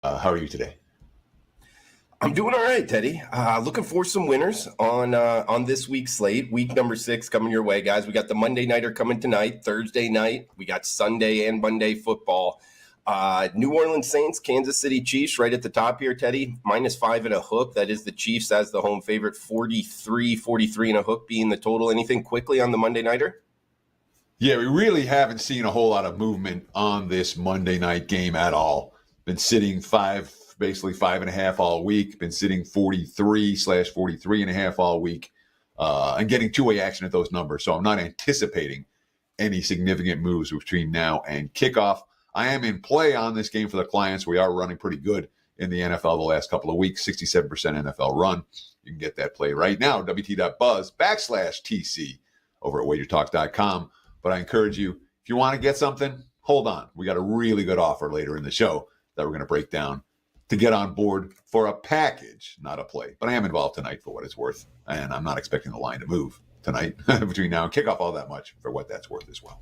How are you today? I'm doing all right, Teddy. Looking for some winners on this week's slate. Week number 6 coming your way, guys. We got the Monday nighter coming tonight, Thursday night. We got Sunday and Monday football. New Orleans Saints, Kansas City Chiefs right at the top here, Teddy. -5 and a hook. That is the Chiefs as the home favorite. 43 and a hook being the total. Anything quickly on the Monday nighter? Yeah, we really haven't seen a whole lot of movement on this Monday night game at all. Been sitting basically 5.5 all week. Been sitting 43/43.5 all week, and getting two-way action at those numbers. So I'm not anticipating any significant moves between now and kickoff. I am in play on this game for the clients. We are running pretty good in the NFL the last couple of weeks, 67% NFL run. You can get that play right now, wt.buzz/TC over at WagerTalk.com. But I encourage you, if you want to get something, hold on. We got a really good offer later in the show that we're going to break down to get on board for a package, not a play. But I am involved tonight for what it's worth, and I'm not expecting the line to move tonight between now and kickoff all that much for what that's worth as well.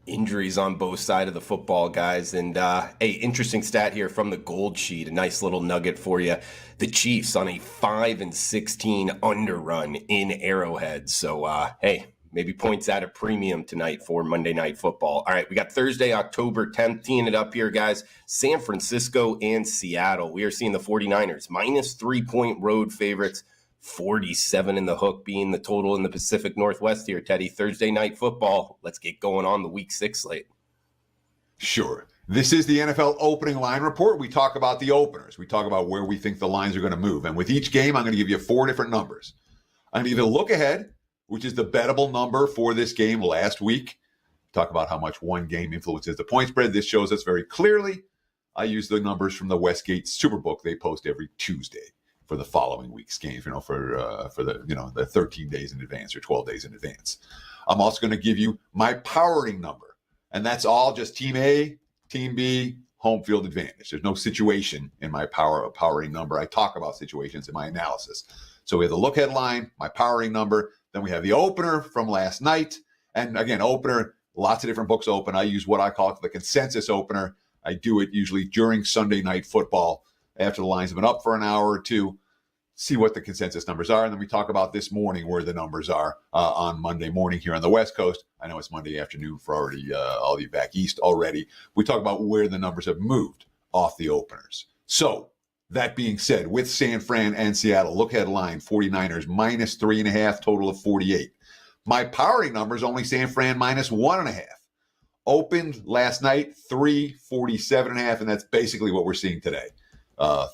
Injuries on both sides of the football, guys. And hey, interesting stat here from the Gold Sheet. A nice little nugget for you. The Chiefs on a 5-16 underrun in Arrowhead. So, hey, maybe points at a premium tonight for Monday Night Football. All right, we got Thursday, October 10th, teeing it up here, guys. San Francisco and Seattle. We are seeing the 49ers -3-point road favorites. 47 in the hook being the total in the Pacific Northwest here, Teddy. Thursday Night Football. Let's get going on the Week 6 slate. Sure. This is the NFL opening line report. We talk about the openers. We talk about where we think the lines are going to move. And with each game, I'm going to give you 4 different numbers. I'm going to give you a look ahead, which is the bettable number for this game last week. Talk about how much one game influences the point spread. This shows us very clearly. I use the numbers from the Westgate Superbook they post every Tuesday for the following week's games, for the 13 days in advance or 12 days in advance. I'm also going to give you my powering number, and that's all just Team A, Team B, home field advantage. There's no situation in my powering number. I talk about situations in my analysis. So we have the look ahead line, my powering number, then we have the opener from last night. And again, opener, lots of different books open. I use what I call the consensus opener. I do it usually during Sunday Night Football after the lines have been up for an hour or two, see what the consensus numbers are. And then we talk about this morning where the numbers are on Monday morning here on the West Coast. I know it's Monday afternoon for all of you back east already. We talk about where the numbers have moved off the openers. So that being said, with San Fran and Seattle, look ahead line, 49ers -3.5, total of 48. My powering number is only San Fran -1.5. Opened last night, 347.5, and that's basically what we're seeing today.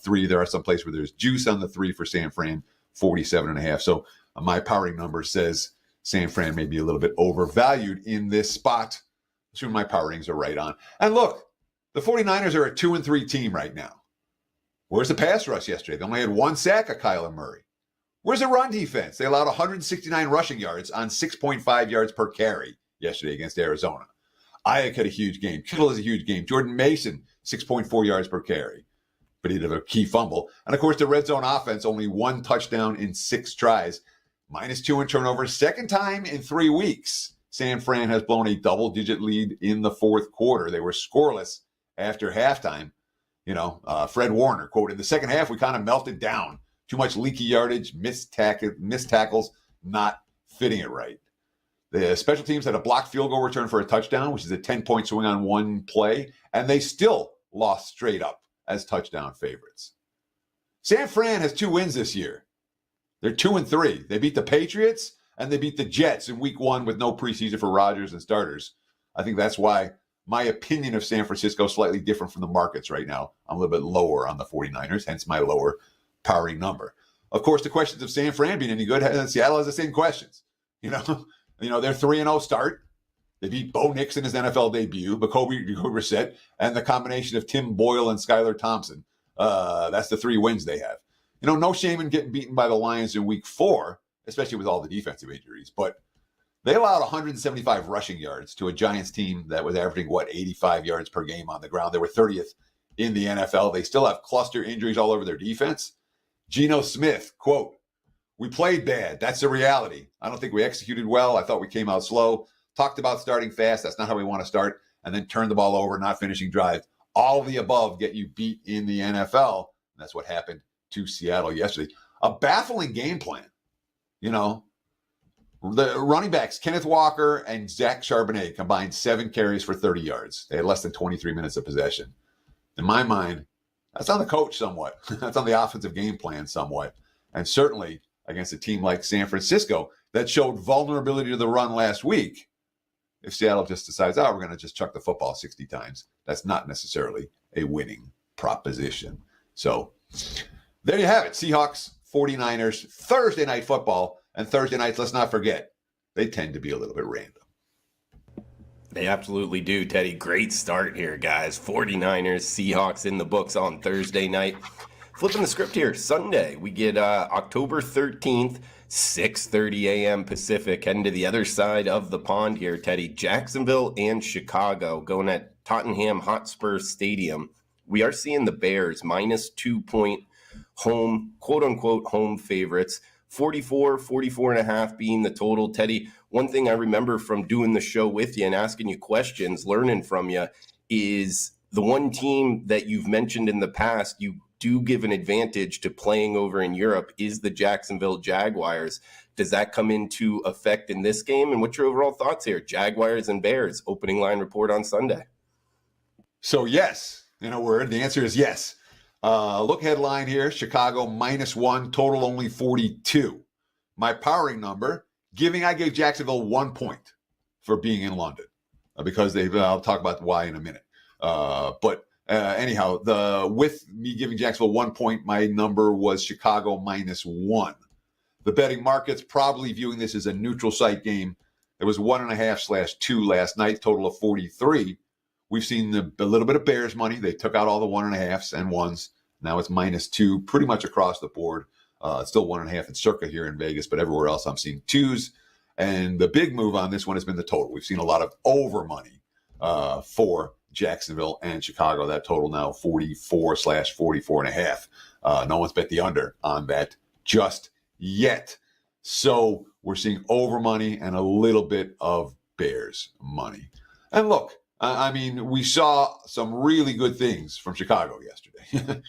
3, there are some places where there's juice on the 3 for San Fran, 47.5. So my powering number says San Fran may be a little bit overvalued in this spot. Assuming my powerings are right on. And look, the 49ers are a 2-3 team right now. Where's the pass rush yesterday? They only had 1 sack of Kyler Murray. Where's the run defense? They allowed 169 rushing yards on 6.5 yards per carry yesterday against Arizona. Ayuk had a huge game. Kittle has a huge game. Jordan Mason, 6.4 yards per carry. But he did a key fumble. And, of course, the red zone offense, only 1 touchdown in 6 tries. -2 in turnovers. Second time in 3 weeks, San Fran has blown a double-digit lead in the fourth quarter. They were scoreless after halftime. Fred Warner, quote, in the second half, we kind of melted down. Too much leaky yardage, missed tackles, not fitting it right. The special teams had a blocked field goal return for a touchdown, which is a 10-point swing on one play, and they still lost straight up as touchdown favorites. San Fran has 2 wins this year. They're 2-3. They beat the Patriots and they beat the Jets in week 1 with no preseason for Rodgers and starters. I think that's why my opinion of San Francisco is slightly different from the markets right now. I'm a little bit lower on the 49ers, hence my lower powering number. Of course, the questions of San Fran being any good, Seattle has the same questions. They're 3-0 start. They beat Bo Nix in his NFL debut, Jacoby Brissett, and the combination of Tim Boyle and Skylar Thompson. That's the 3 wins they have. No shame in getting beaten by the Lions in week 4, especially with all the defensive injuries. But they allowed 175 rushing yards to a Giants team that was averaging, 85 yards per game on the ground. They were 30th in the NFL. They still have cluster injuries all over their defense. Geno Smith, quote, "We played bad. That's the reality. I don't think we executed well. I thought we came out slow. Talked about starting fast. That's not how we want to start. And then turned the ball over, not finishing drive. all of the above get you beat in the NFL. That's what happened to Seattle yesterday. A baffling game plan. You know, the running backs, Kenneth Walker and Zach Charbonnet, combined 7 carries for 30 yards. They had less than 23 minutes of possession. In my mind, that's on the coach somewhat. That's on the offensive game plan somewhat. And certainly against a team like San Francisco that showed vulnerability to the run last week. If Seattle just decides, we're going to just chuck the football 60 times, that's not necessarily a winning proposition. So there you have it. Seahawks, 49ers, Thursday night football. And Thursday nights, let's not forget, they tend to be a little bit random. They absolutely do, Teddy. Great start here, guys. 49ers, Seahawks in the books on Thursday night. Flipping the script here, Sunday, we get October 13th, 6:30 a.m. Pacific, heading to the other side of the pond here, Teddy. Jacksonville and Chicago going at Tottenham Hotspur Stadium. We are seeing the Bears -2-point home, quote-unquote, home favorites. 44.5 being the total. Teddy, one thing I remember from doing the show with you and asking you questions, learning from you, is the one team that you've mentioned in the past you do give an advantage to playing over in Europe is the Jacksonville Jaguars. Does that come into effect in this game? And what's your overall thoughts here? Jaguars and Bears, opening line report on Sunday. So yes, in a word, the answer is yes. Look headline here, Chicago -1, total only 42. My powering number, I gave Jacksonville 1 point for being in London because I'll talk about why in a minute. Anyhow, with me giving Jacksonville 1 point, my number was Chicago -1. The betting market's probably viewing this as a neutral site game. There was 1.5/2 last night, total of 43. We've seen a little bit of Bears money. They took out all the 1.5s and 1s. Now it's -2 pretty much across the board. Still 1.5 in circa here in Vegas, but everywhere else I'm seeing 2s. And the big move on this one has been the total. We've seen a lot of over money for Jacksonville and Chicago. That total now 44/44.5. No one's bet the under on that just yet. So we're seeing over money and a little bit of Bears money. And look, we saw some really good things from Chicago yesterday.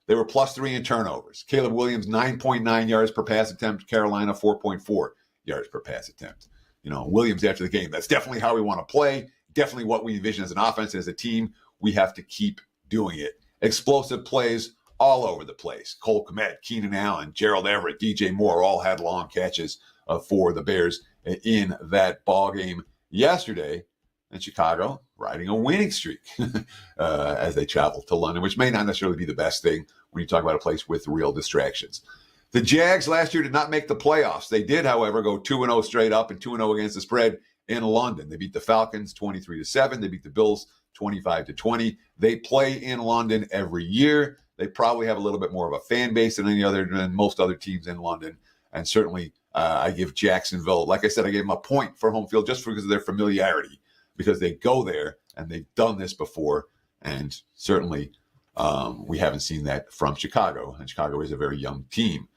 They were +3 in turnovers. Caleb Williams, 9.9 yards per pass attempt. Carolina, 4.4 yards per pass attempt. Williams after the game, that's definitely how we want to play. Definitely what we envision as an offense and as a team. We have to keep doing it. Explosive plays all over the place. Cole Kmet, Keenan Allen, Gerald Everett, DJ Moore all had long catches for the Bears in that ball game yesterday. And Chicago riding a winning streak as they travel to London, which may not necessarily be the best thing when you talk about a place with real distractions. The Jags last year did not make the playoffs. They did, however, go 2-0 straight up and 2-0 against the spread in London. They beat the Falcons 23-7. They beat the Bills 25-20. They play in London every year. They probably have a little bit more of a fan base than most other teams in London. And certainly I give Jacksonville, like I said, I gave them a point for home field just because of their familiarity, because they go there and they've done this before. And certainly we haven't seen that from Chicago. And Chicago is a very young team.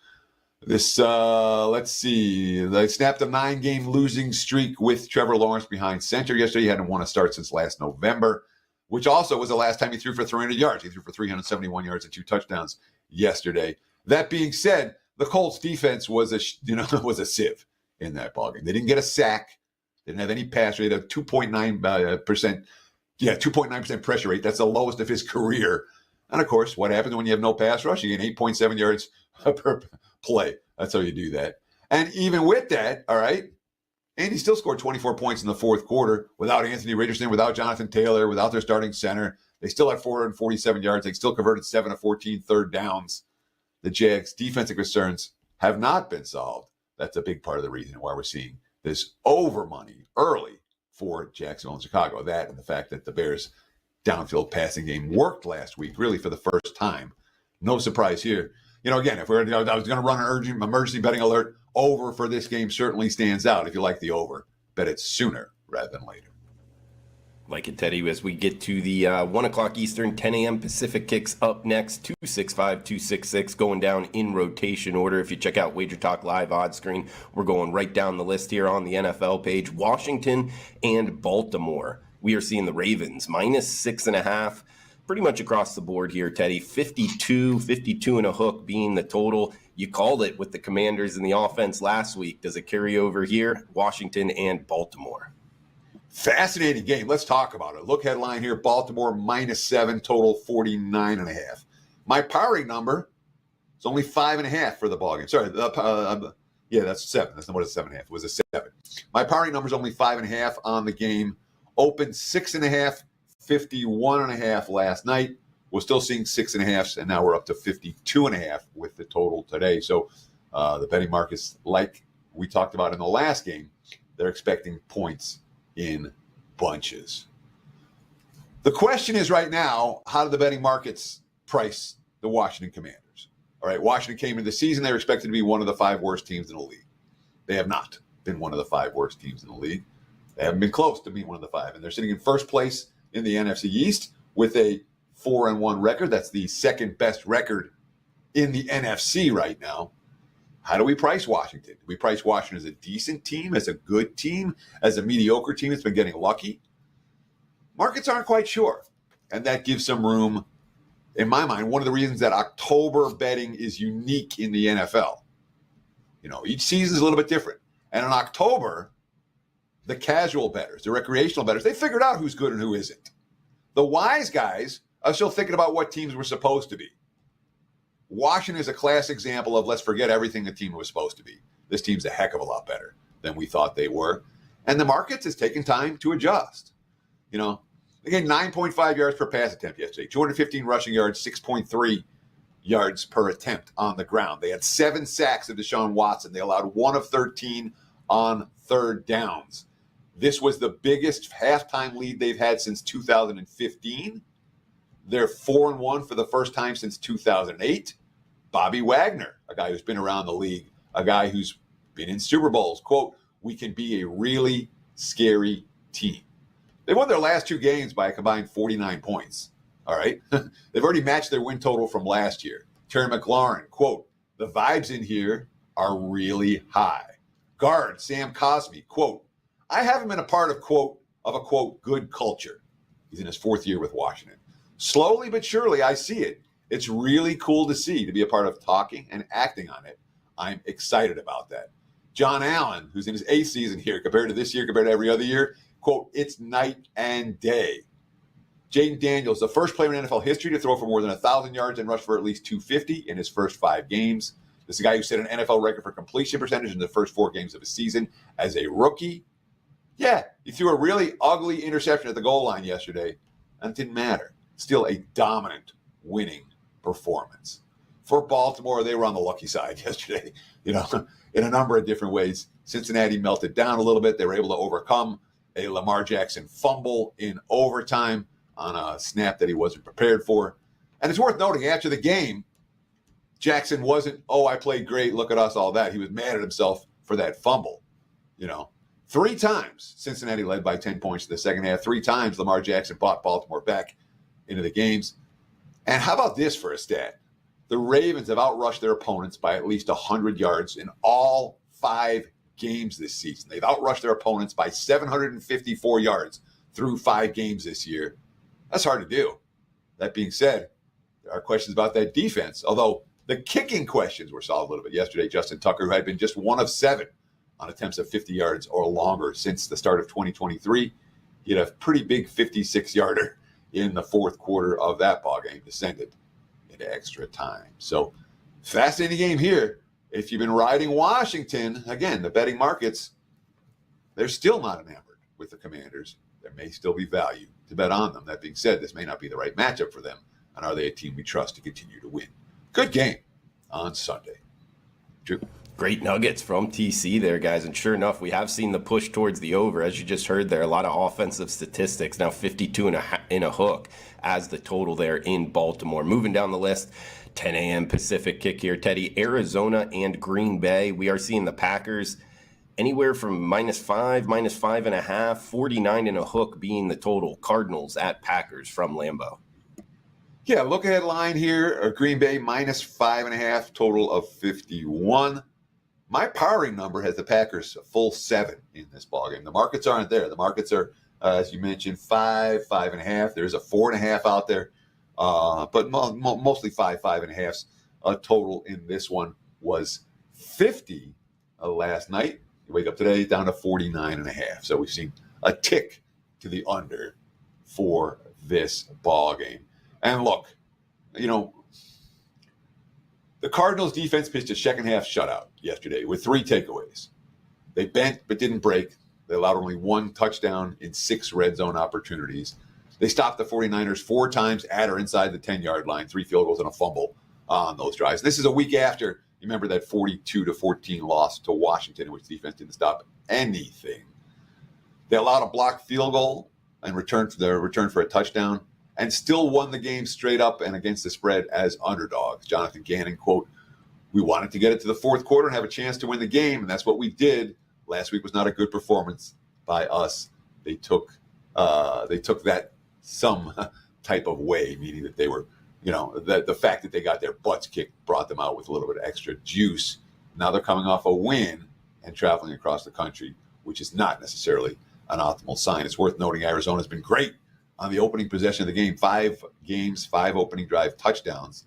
Let's see. They snapped a 9-game losing streak with Trevor Lawrence behind center yesterday. He hadn't won a start since last November, which also was the last time he threw for 300 yards. He threw for 371 yards and 2 touchdowns yesterday. That being said, the Colts defense was a sieve in that ballgame. They didn't get a sack. They didn't have any pass rate of 2.9%. 2.9% pressure rate. That's the lowest of his career. And of course, what happens when you have no pass rush? You get 8.7 yards per play. That's how you do that. And even with that, all right, Andy still scored 24 points in the fourth quarter without Anthony Richardson, without Jonathan Taylor, without their starting center. They still had 447 yards. They still converted 7 of 14 third downs. The Jags' defensive concerns have not been solved. That's a big part of the reason why we're seeing this over money early for Jacksonville and Chicago. That and the fact that the Bears' downfield passing game worked last week, really for the first time. No surprise here. Again, if I was going to run an emergency betting alert, over for this game certainly stands out. If you like the over, bet it sooner rather than later. Like it, Teddy, as we get to the 1 o'clock Eastern, 10 a.m. Pacific kicks up next. 265, 266 going down in rotation order. If you check out WagerTalk Live odds screen, we're going right down the list here on the NFL page. Washington and Baltimore. We are seeing the Ravens -6.5. pretty much across the board here, Teddy. 52 and a hook being the total. You called it with the Commanders and the offense last week. Does it carry over here? Washington and Baltimore. Fascinating game. Let's talk about it. Look headline here, Baltimore -7, total 49.5. My powering number is only 5.5 for the ballgame. Sorry, that's 7. That's not what it's 7.5. It was a 7. My powering number is only 5.5 on the game. Opened 6.5, 51.5 last night. We're still seeing 6.5s, and now we're up to 52.5 with the total today. So the betting markets, like we talked about in the last game, they're expecting points in bunches. The question is right now, how do the betting markets price the Washington Commanders? All right, Washington came into the season. They were expected to be one of the 5 worst teams in the league. They have not been one of the 5 worst teams in the league. They haven't been close to being one of the 5. And they're sitting in first place in the NFC East with a 4-1 record. That's the second best record in the NFC right now. How do we price Washington? Do we price Washington as a decent team, as a good team, as a mediocre team that's been getting lucky? Markets aren't quite sure. And that gives some room, in my mind, one of the reasons that October betting is unique in the NFL. Each season is a little bit different. And in October, the casual bettors, the recreational bettors, they figured out who's good and who isn't. The wise guys are still thinking about what teams were supposed to be. Washington is a class example of let's forget everything the team was supposed to be. This team's a heck of a lot better than we thought they were. And the markets is taking time to adjust. Again, 9.5 yards per pass attempt yesterday, 215 rushing yards, 6.3 yards per attempt on the ground. They had 7 sacks of Deshaun Watson. They allowed 1 of 13 on third downs. This was the biggest halftime lead they've had since 2015. They're 4-1 for the first time since 2008. Bobby Wagner, a guy who's been around the league, a guy who's been in Super Bowls, quote, "We can be a really scary team." They won their last 2 games by a combined 49 points. All right. They've already matched their win total from last year. Terry McLaurin, quote, "The vibes in here are really high." Guard Sam Cosmi, quote, "I haven't been a part of a quote good culture." He's in his 4th year with Washington. "Slowly but surely, I see it. It's really cool to see, to be a part of talking and acting on it. I'm excited about that." John Allen, who's in his 8th season here, compared to this year, compared to every other year, quote, "It's night and day." Jaden Daniels, the first player in NFL history to throw for more than 1,000 yards and rush for at least 250 in his first 5 games. This is a guy who set an NFL record for completion percentage in the first 4 games of his season as a rookie. Yeah, he threw a really ugly interception at the goal line yesterday, and it didn't matter. Still a dominant, winning performance. For Baltimore, they were on the lucky side yesterday, in a number of different ways. Cincinnati melted down a little bit. They were able to overcome a Lamar Jackson fumble in overtime on a snap that he wasn't prepared for. And it's worth noting, after the game, Jackson wasn't, "Oh, I played great, look at us," all that. He was mad at himself for that fumble. 3 times Cincinnati led by 10 points in the second half. 3 times Lamar Jackson brought Baltimore back into the games. And how about this for a stat? The Ravens have outrushed their opponents by at least 100 yards in all 5 games this season. They've outrushed their opponents by 754 yards through 5 games this year. That's hard to do. That being said, there are questions about that defense, although the kicking questions were solved a little bit yesterday. Justin Tucker, who had been just 1 of 7 on attempts of 50 yards or longer since the start of 2023, he had a pretty big 56-yarder in the 4th quarter of that ballgame, descended into extra time. So, fascinating game here. If you've been riding Washington, again, the betting markets, they're still not enamored with the Commanders. There may still be value to bet on them. That being said, this may not be the right matchup for them. And are they a team we trust to continue to win? Good game on Sunday. Drew. Great nuggets from TC there, guys. And sure enough, we have seen the push towards the over. As you just heard there, a lot of offensive statistics. Now 52 and a hook as the total there in Baltimore. Moving down the list, 10 a.m. Pacific kick here, Teddy. Arizona and Green Bay. We are seeing the Packers anywhere from -5, -5.5, 49 and a hook being the total. Cardinals at Packers from Lambeau. Yeah, look ahead line here. Green Bay -5.5, total of 51. My powering number has the Packers a full 7 in this ballgame. The markets aren't there. The markets are, as you mentioned, 5, 5.5. There's a 4.5 out there. but mostly 5.5 total in this one was 50 last night. You wake up today down to 49.5. So we've seen a tick to the under for this ball game. And look, the Cardinals defense pitched a second half shutout yesterday with 3 takeaways. They bent but didn't break. They allowed only 1 touchdown in 6 red zone opportunities. They stopped the 49ers 4 times at or inside the 10-yard line, 3 field goals and a fumble on those drives. This is a week after, you remember, that 42-14 loss to Washington, in which defense didn't stop anything. They allowed a blocked field goal and return for a touchdown, and still won the game straight up and against the spread as underdogs. Jonathan Gannon, quote, "We wanted to get it to the fourth quarter and have a chance to win the game, and that's what we did. Last week was not a good performance by us. They took that some type of way," meaning that they were, the fact that they got their butts kicked brought them out with a little bit of extra juice. Now they're coming off a win and traveling across the country, which is not necessarily an optimal sign. It's worth noting Arizona's been great on the opening possession of the game. 5 games, 5 opening drive touchdowns.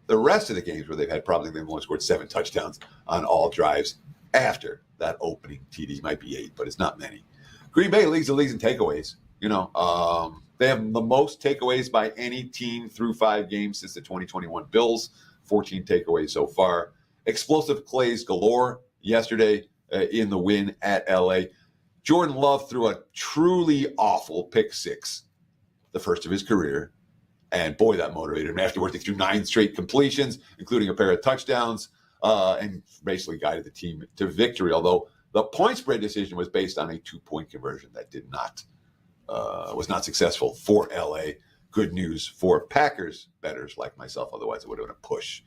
The rest of the games where they've had problems, they've only scored 7 touchdowns on all drives after that opening TD. Might be 8, but it's not many. Green Bay leads the leagues in takeaways. They have the most takeaways by any team through 5 games since the 2021 Bills. 14 takeaways so far. Explosive plays galore yesterday in the win at LA. Jordan Love threw a truly awful pick 6, the first of his career. And boy, that motivated him. Afterwards, he threw 9 straight completions, including a pair of touchdowns, and basically guided the team to victory. Although the point spread decision was based on a 2-point conversion that was not successful for LA. Good news for Packers bettors like myself. Otherwise, it would have been a push.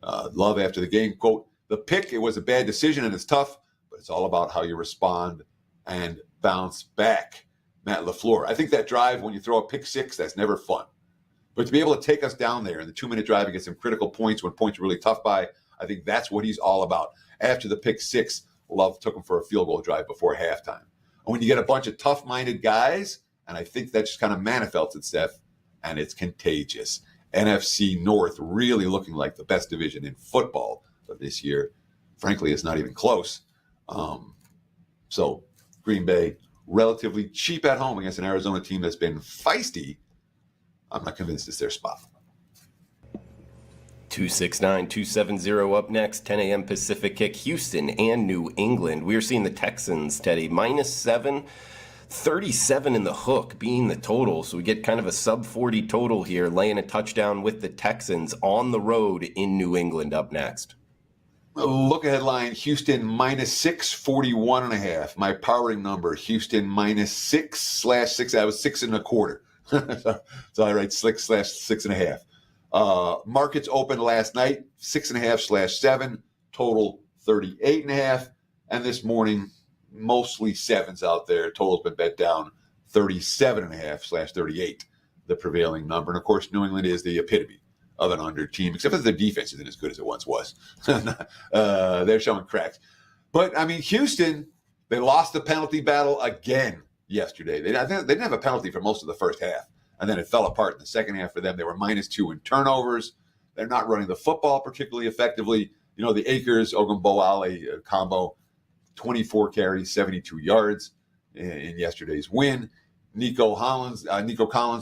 Love after the game, quote, "The pick, it was a bad decision and it's tough, but it's all about how you respond and bounce back." Matt LaFleur. I think that drive, when you throw a pick 6, that's never fun. But to be able to take us down there in the 2-minute drive and get some critical points when points are really tough by, I think that's what he's all about. After the pick 6, Love took him for a field goal drive before halftime. And when you get a bunch of tough-minded guys, and I think that just kind of manifests itself, and it's contagious. NFC North really looking like the best division in football of this year. Frankly, it's not even close. So Green Bay, relatively cheap at home against an Arizona team that's been feisty. I'm not convinced it's their spot. 269-270 up next, 10 a.m. Pacific kick, Houston and New England. We are seeing the Texans, Teddy, -7, 37 in the hook being the total. So we get kind of a sub-40 total here, laying a touchdown with the Texans on the road in New England up next. Look ahead line, Houston -6, 41.5. My powering number, Houston -6/6. I was 6.25. So I write 6/6.5. Markets opened last night, 6.5/7, total 38.5. And this morning, mostly 7s out there. Total's been bet down, 37.5/38, the prevailing number. And of course, New England is the epitome of an under team, except that their defense isn't as good as it once was. They're showing cracks. But, I mean, Houston, they lost the penalty battle again yesterday. They didn't have a penalty for most of the first half, and then it fell apart in the second half for them. They were -2 in turnovers. They're not running the football particularly effectively. The Akers-Ogunbowale combo, 24 carries, 72 yards in yesterday's win. Nico Collins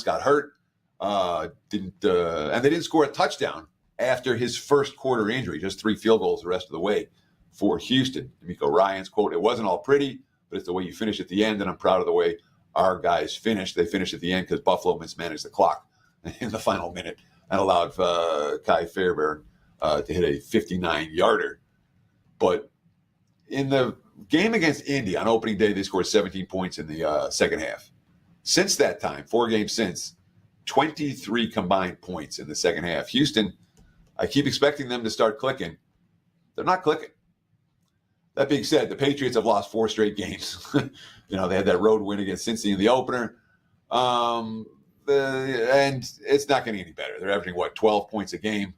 got hurt. And they didn't score a touchdown after his first quarter injury, just 3 field goals the rest of the way for Houston. D'Amico Ryan's quote, "It wasn't all pretty, but it's the way you finish at the end, and I'm proud of the way our guys finished." They finished at the end because Buffalo mismanaged the clock in the final minute and allowed Kai Fairbairn to hit a 59-yarder. But in the game against Indy on opening day, they scored 17 points in the second half. Since that time, 4 games since, 23 combined points in the second half. Houston, I keep expecting them to start clicking. They're not clicking. That being said, the Patriots have lost 4 straight games. They had that road win against Cincy in the opener. And it's not getting any better. They're averaging, 12 points a game.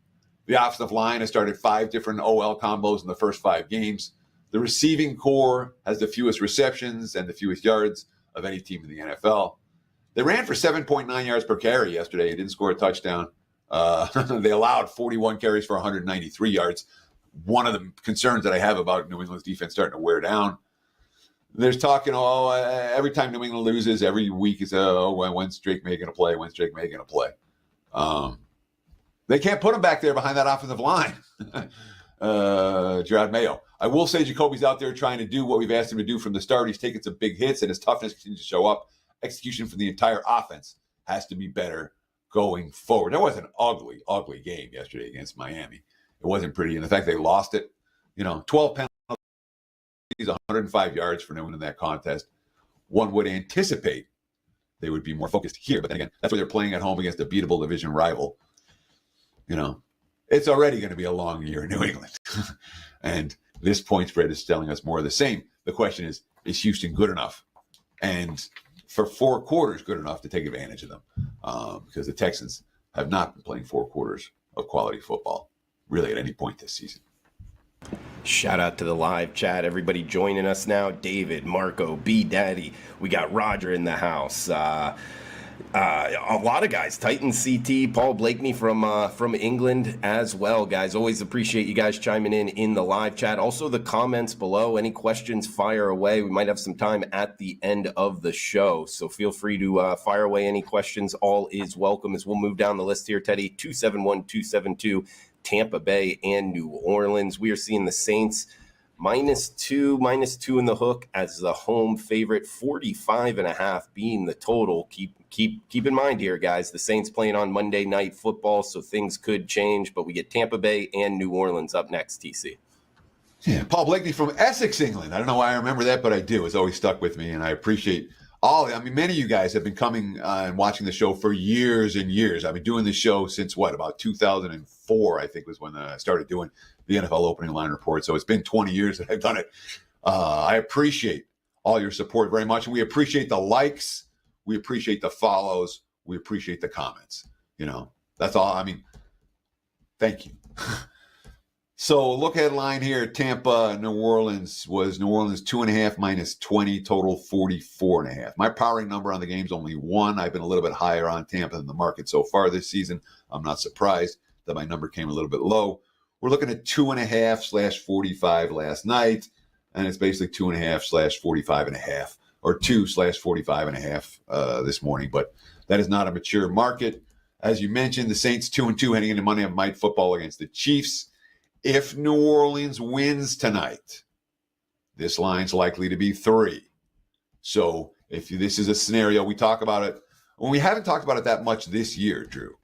The offensive line has started 5 different OL combos in the first 5 games. The receiving core has the fewest receptions and the fewest yards of any team in the NFL. They ran for 7.9 yards per carry yesterday. They didn't score a touchdown. They allowed 41 carries for 193 yards. One of the concerns that I have about New England's defense starting to wear down. There's talking, every time New England loses, every week is, when's Drake May going to play? When's Drake May going to play? They can't put him back there behind that offensive line. Gerard Mayo. I will say Jacoby's out there trying to do what we've asked him to do from the start. He's taking some big hits, and his toughness continues to show up. Execution from the entire offense has to be better going forward. That was an ugly, ugly game yesterday against Miami. It wasn't pretty. And the fact they lost it, 12 penalties, 105 yards for no one in that contest. One would anticipate they would be more focused here. But then again, that's where they're playing at home against a beatable division rival. It's already going to be a long year in New England. And this point spread is telling us more of the same. The question is Houston good enough? And for 4 quarters, good enough to take advantage of them? Because the Texans have not been playing 4 quarters of quality football really at any point this season. Shout out to the live chat. Everybody joining us now. David, Marco, B Daddy. We got Roger in the house. A lot of guys. Titans CT, Paul Blakeney from England as well, guys. Always appreciate you guys chiming in the live chat. Also the comments below. Any questions, fire away. We might have some time at the end of the show, so feel free to fire away any questions. All is welcome as we'll move down the list here. Teddy, 271-272, Tampa Bay and New Orleans. We are seeing the Saints -2 in the hook as the home favorite, 45.5 being the total. Keep in mind here, guys, the Saints playing on Monday Night Football, so things could change, but we get Tampa Bay and New Orleans up next, TC. Yeah, Paul Blakeney from Essex, England. I don't know why I remember that, but I do. It's always stuck with me, and I appreciate many of you guys have been coming and watching the show for years and years. I've been doing this show since about 2004, I think was when I started doing the NFL opening line report. So it's been 20 years that I've done it. I appreciate all your support very much. And we appreciate the likes. We appreciate the follows. We appreciate the comments. That's all. Thank you. So look at line here. Tampa, New Orleans was New Orleans 2.5 -20, total 44.5. My powering number on the game is only 1. I've been a little bit higher on Tampa than the market so far this season. I'm not surprised that my number came a little bit low. We're looking at 2.5/45 last night, and it's basically 2.5/45.5 or 2/45.5 this morning. But that is not a mature market. As you mentioned, the Saints 2-2 heading into Monday Night Football against the Chiefs. If New Orleans wins tonight, this line's likely to be 3. So if this is a scenario, we talk about it. Well, we haven't talked about it that much this year, Drew.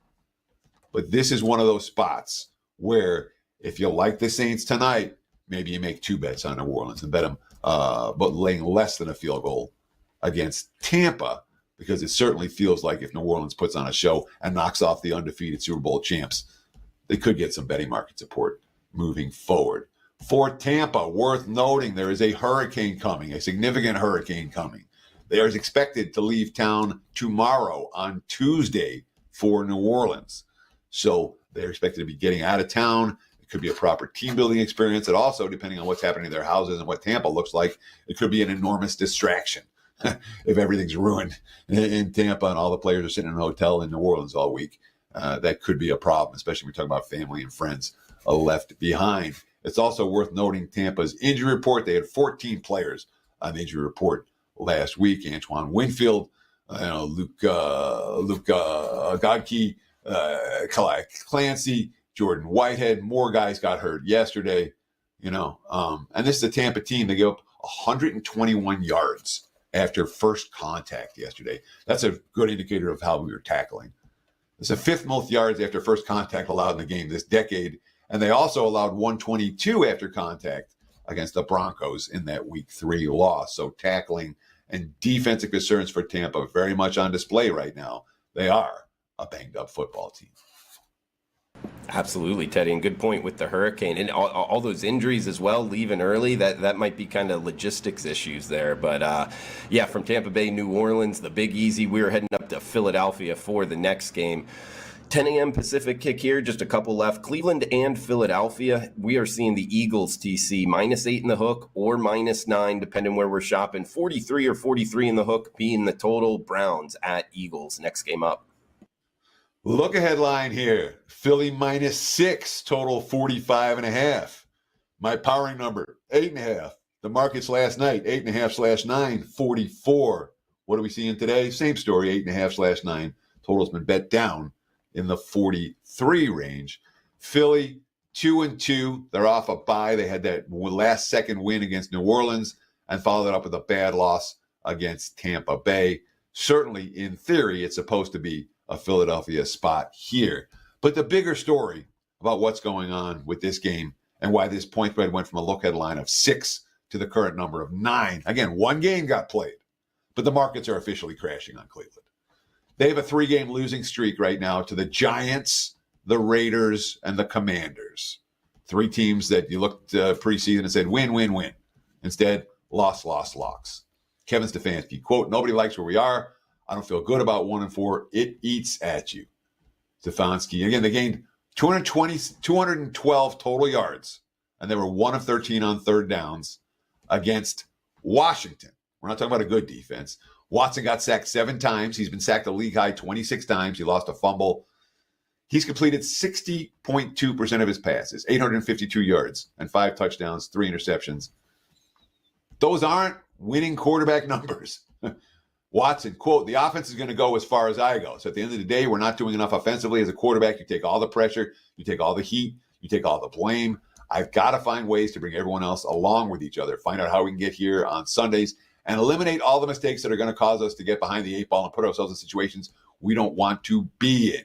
But this is one of those spots where if you like the Saints tonight, maybe you make 2 bets on New Orleans and bet them, but laying less than a field goal against Tampa, because it certainly feels like if New Orleans puts on a show and knocks off the undefeated Super Bowl champs, they could get some betting market support moving forward. For Tampa, worth noting, there is a hurricane coming, a significant hurricane coming. They are expected to leave town tomorrow on Tuesday for New Orleans. So they're expected to be getting out of town. It could be a proper team building experience. And also, depending on what's happening in their houses and what Tampa looks like, it could be an enormous distraction if everything's ruined in Tampa and all the players are sitting in a hotel in New Orleans all week. That could be a problem, especially when we're talking about family and friends left behind. It's also worth noting Tampa's injury report. They had 14 players on the injury report last week. Antoine Winfield, Luke Godke, Clancy, Jordan Whitehead. More guys got hurt yesterday, and this is a Tampa team. They gave up 121 yards after first contact yesterday. That's a good indicator of how we were tackling. It's the 5th most yards after first contact allowed in the game this decade. And they also allowed 122 after contact against the Broncos in that Week 3 loss. So tackling and defensive concerns for Tampa very much on display right now. They are a banged-up football team. Absolutely, Teddy, and good point with the hurricane and all those injuries as well, leaving early. That might be kind of logistics issues there. But from Tampa Bay, New Orleans, the Big Easy, we were heading up to Philadelphia for the next game. 10 a.m. Pacific kick here, just a couple left. Cleveland and Philadelphia. We are seeing the Eagles, TC, -8 in the hook or -9, depending where we're shopping. 43 or 43 in the hook being the total. Browns at Eagles. Next game up. Look ahead line here. Philly -6, total 45.5. My powering number, 8.5. The markets last night, 8.5/9, 44. What are we seeing today? Same story, 8.5/9. Total's been bet down in the 43 range. Philly, 2-2. They're off a bye. They had that last second win against New Orleans and followed it up with a bad loss against Tampa Bay. Certainly, in theory, it's supposed to be a Philadelphia spot here. But the bigger story about what's going on with this game and why this point spread went from a look-ahead line of 6 to the current number of 9. Again, one game got played, but the markets are officially crashing on Cleveland. They have a 3-game losing streak right now to the Giants, the Raiders, and the Commanders. 3 teams that you looked preseason and said, win, win, win. Instead, loss, loss, locks. Kevin Stefanski, quote, "Nobody likes where we are. I don't feel good about 1-4. It eats at you." Stefanski, again, they gained 212 total yards, and they were 1 of 13 on third downs against Washington. We're not talking about a good defense. Watson got sacked 7 times. He's been sacked a league high 26 times. He lost a fumble. He's completed 60.2% of his passes, 852 yards, and 5 touchdowns, 3 interceptions. Those aren't winning quarterback numbers. Watson, quote, "The offense is going to go as far as I go. So at the end of the day, we're not doing enough offensively. As a quarterback, you take all the pressure, you take all the heat, you take all the blame. I've got to find ways to bring everyone else along with each other, find out how we can get here on Sundays, and eliminate all the mistakes that are going to cause us to get behind the 8 ball and put ourselves in situations we don't want to be in."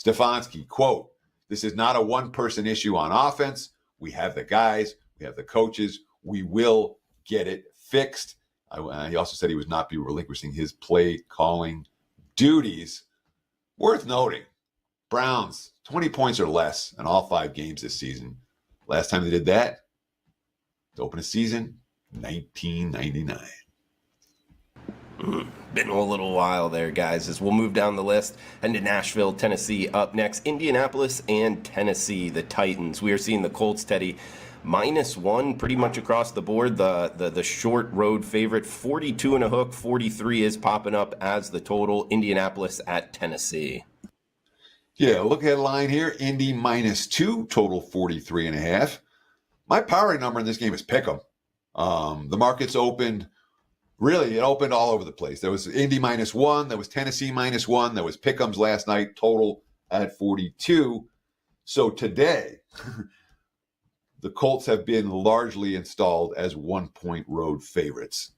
Stefanski, quote, "This is not a one-person issue on offense. We have the guys, we have the coaches. We will get it fixed." He also said he would not be relinquishing his play calling duties. Worth noting, Browns, 20 points or less in all 5 games this season. Last time they did that, to open a season, 1999. Been a little while there, guys, as we'll move down the list. And to Nashville, Tennessee up next. Indianapolis and Tennessee, the Titans. We are seeing the Colts, Teddy, -1 pretty much across the board. The short road favorite, 42 in a hook, 43 is popping up as the total. Indianapolis at Tennessee. Yeah, look at the line here. Indy -2, total 43.5. My powering number in this game is pick'em. The markets opened, it opened all over the place. There was Indy -1, there was Tennessee -1, there was pick'ems last night, total at 42. So today, the Colts have been largely installed as 1-point road favorites.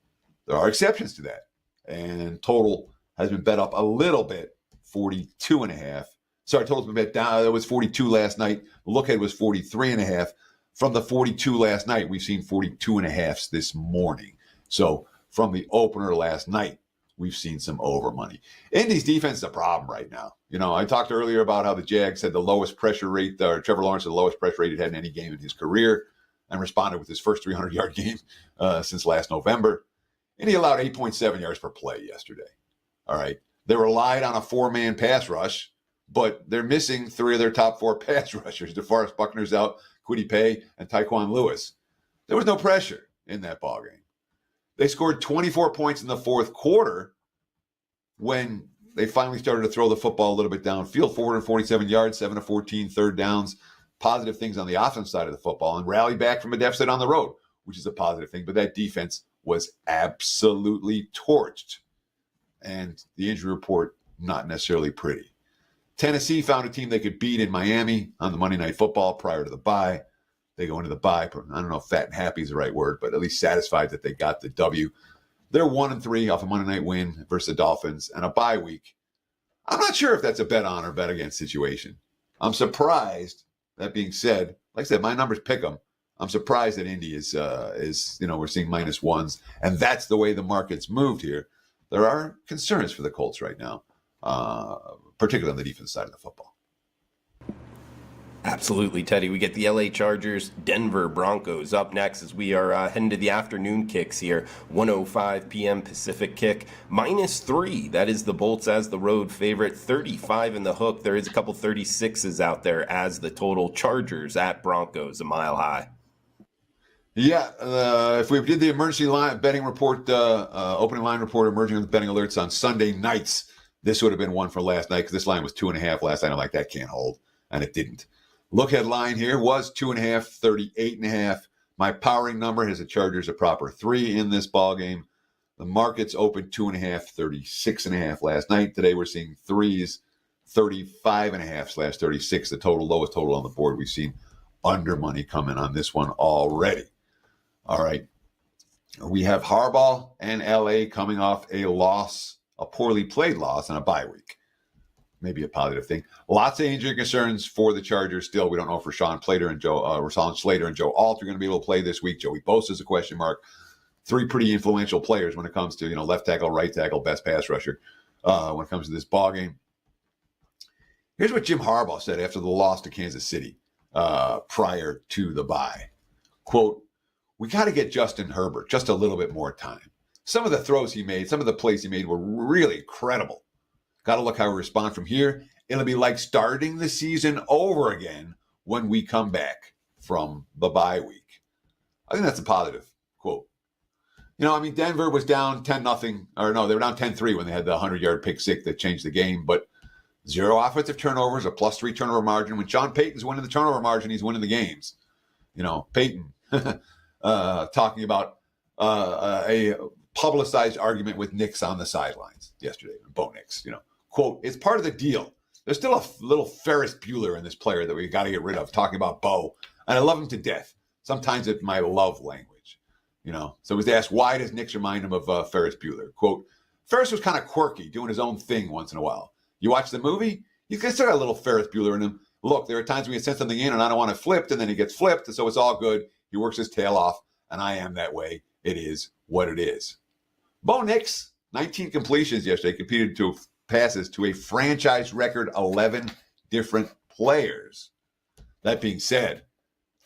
There are exceptions to that. And total has been bet up a little bit, 42.5. Sorry, total's been bet down. It was 42 last night. The look ahead was 43.5. From the 42 last night, we've seen 42.5s this morning. So from the opener last night, we've seen some over money. Indy's defense is a problem right now. I talked earlier about how the Jags had the lowest pressure rate, or Trevor Lawrence had the lowest pressure rate he'd had in any game in his career, and responded with his first 300-yard game since last November. And he allowed 8.7 yards per play yesterday. All right. They relied on a 4-man pass rush, but they're missing 3 of their top 4 pass rushers. DeForest Buckner's out, Kwity Paye, and Tyquan Lewis. There was no pressure in that ballgame. They scored 24 points in the fourth quarter when they finally started to throw the football a little bit downfield. 447 yards, 7 of 14 third downs, positive things on the offense side of the football, and rally back from a deficit on the road, which is a positive thing. But that defense was absolutely torched. And the injury report, not necessarily pretty. Tennessee found a team they could beat in Miami on the Monday Night Football prior to the bye. They go into the bye. I don't know if fat and happy is the right word, but at least satisfied that they got the W. They're 1-3 off a Monday night win versus the Dolphins and a bye week. I'm not sure if that's a bet on or bet against situation. I'm surprised. That being said, like I said, my numbers pick them. I'm surprised that Indy is we're seeing -1s, and that's the way the market's moved here. There are concerns for the Colts right now, particularly on the defense side of the football. Absolutely, Teddy. We get the LA Chargers, Denver Broncos up next as we are heading to the afternoon kicks here. 1:05 p.m. Pacific kick. -3. That is the Bolts as the road favorite. 35 in the hook. There is a couple 36s out there as the total. Chargers at Broncos, a mile high. Yeah, if we did the emergency line betting report, opening line report, emerging with betting alerts on Sunday nights, this would have been one for last night because this line was 2.5 last night. I'm like, that can't hold, and it didn't. Look head line here was 2.5, 38.5. My powering number has the Chargers a proper 3 in this ball game. The markets opened 2.5, 36.5 last night. Today we're seeing 3s, 35.5/36. The total, lowest total on the board. We've seen under money coming on this one already. All right. We have Harbaugh and LA coming off a loss, a poorly played loss, and a bye week. Maybe a positive thing. Lots of injury concerns for the Chargers still. We don't know if Rashawn Slater and Joe Alt are going to be able to play this week. Joey Bosa is a question mark. 3 pretty influential players when it comes to, left tackle, right tackle, best pass rusher when it comes to this ball game. Here's what Jim Harbaugh said after the loss to Kansas City prior to the bye. Quote, "We got to get Justin Herbert just a little bit more time. Some of the throws he made, some of the plays he made were really incredible. Got to look how we respond from here. It'll be like starting the season over again when we come back from the bye week." I think that's a positive quote. Denver was down 10-0, or no, they were down 10-3 when they had the 100-yard pick six that changed the game, but 0 offensive turnovers, a +3 turnover margin. When Sean Payton's winning the turnover margin, he's winning the games. Payton talking about a publicized argument with Nix on the sidelines yesterday, Bo Nix, quote, "It's part of the deal. There's still a little Ferris Bueller in this player that we got to get rid of," talking about Bo. And I love him to death. Sometimes it's my love language, So he was asked, why does Nix remind him of Ferris Bueller? Quote, "Ferris was kind of quirky, doing his own thing once in a while. You watch the movie, he's still got a little Ferris Bueller in him. Look, there are times when he sends something in and I don't want it flipped, and then he gets flipped, and so it's all good. He works his tail off, and I am that way. It is what it is." Bo Nix, 19 completions yesterday, competed to passes to a franchise record 11 different players. That being said,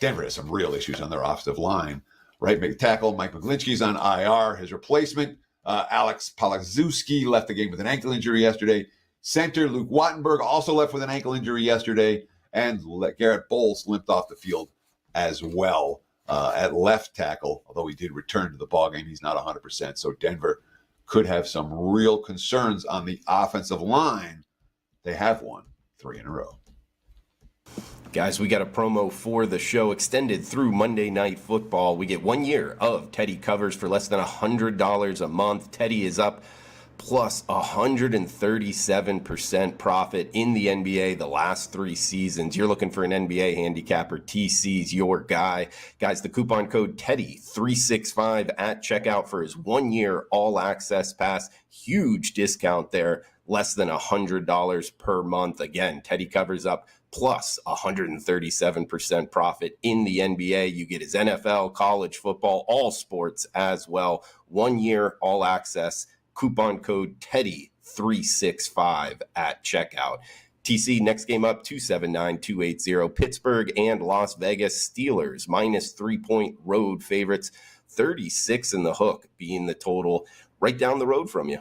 Denver has some real issues on their offensive line. Right tackle Mike McGlinchey's on IR. His replacement, Alex Palazewski, left the game with an ankle injury yesterday. Center Luke Wattenberg also left with an ankle injury yesterday. And Garrett Bowles limped off the field as well at left tackle, although he did return to the ballgame. He's not 100%. So Denver could have some real concerns on the offensive line. They have won 3 in a row. Guys, we got a promo for the show extended through Monday Night Football. We get 1 year of Teddy covers for less than $100 a month. Teddy is up plus 137% profit in the NBA the last 3 seasons. You're looking for an NBA handicapper, TC's your guy. Guys, the coupon code Teddy365 at checkout for his 1 year all access pass. Huge discount there, less than $100 per month. Again, Teddy covers up plus 137% profit in the NBA. You get his NFL, college football, all sports as well. 1 year all access. Coupon code Teddy365 at checkout. TC, next game up, 279-280. Pittsburgh and Las Vegas Steelers, -3-point road favorites. 36 in the hook being the total right down the road from you.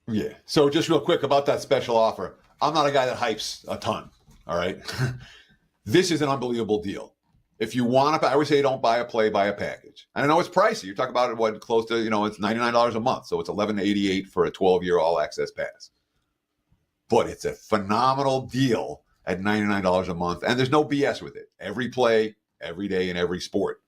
Yeah. So just real quick about that special offer. I'm not a guy that hypes a ton. All right. This is an unbelievable deal. If you want to, I always say don't buy a play, buy a package. And I know it's pricey. You're talking about what, close to, it's $99 a month. So it's $11.88 for a 12-year all access pass. But it's a phenomenal deal at $99 a month. And there's no BS with it. Every play, every day, in every sport.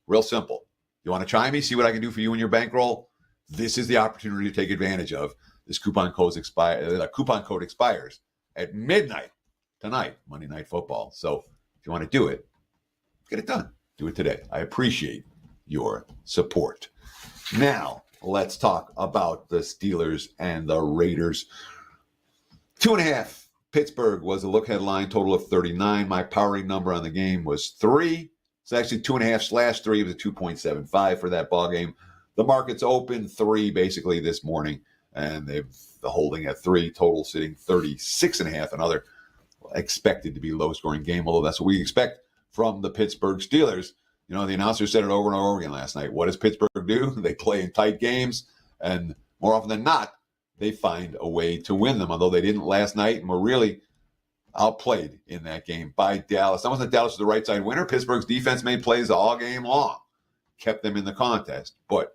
Real simple. You want to try me, see what I can do for you in your bankroll? This is the opportunity to take advantage of. This coupon code expires at midnight tonight, Monday Night Football. So if you want to do it, get it done. Do it today. I appreciate your support. Now, let's talk about the Steelers and the Raiders. 2.5. Pittsburgh was a look headline, total of 39. My powering number on the game was 3. It's actually 2.5/3. It was a 2.75 for that ball game. The market's open 3 basically this morning, and they've the holding at 3. Total sitting 36.5. Another expected to be a low-scoring game, although that's what we expect from the Pittsburgh Steelers. The announcer said it over and over again last night. What does Pittsburgh do? They play in tight games, and more often than not, they find a way to win them, although they didn't last night and were really outplayed in that game by Dallas. I wasn't Dallas was the right side winner. Pittsburgh's defense made plays all game long, kept them in the contest, but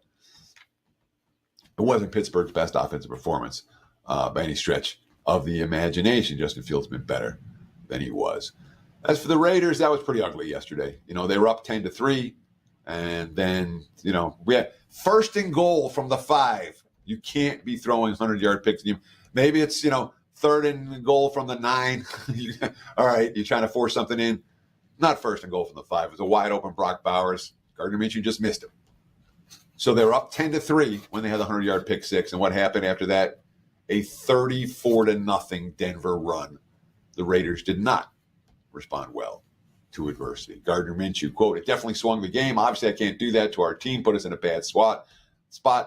it wasn't Pittsburgh's best offensive performance by any stretch of the imagination. Justin Fields been better than he was. As for the Raiders, that was pretty ugly yesterday. They were up 10-3, and then, we had first and goal from the 5. You can't be throwing 100-yard picks. Maybe it's, third and goal from the 9. All right, you're trying to force something in. Not first and goal from the 5. It was a wide open Brock Bowers. Gardner Minshew just missed him. So they were up 10-3 when they had the 100-yard pick 6. And what happened after that? A 34-0 Denver run. The Raiders did not respond well to adversity. Gardner Minshew, quote, "It definitely swung the game. Obviously, I can't do that to our team, put us in a bad spot.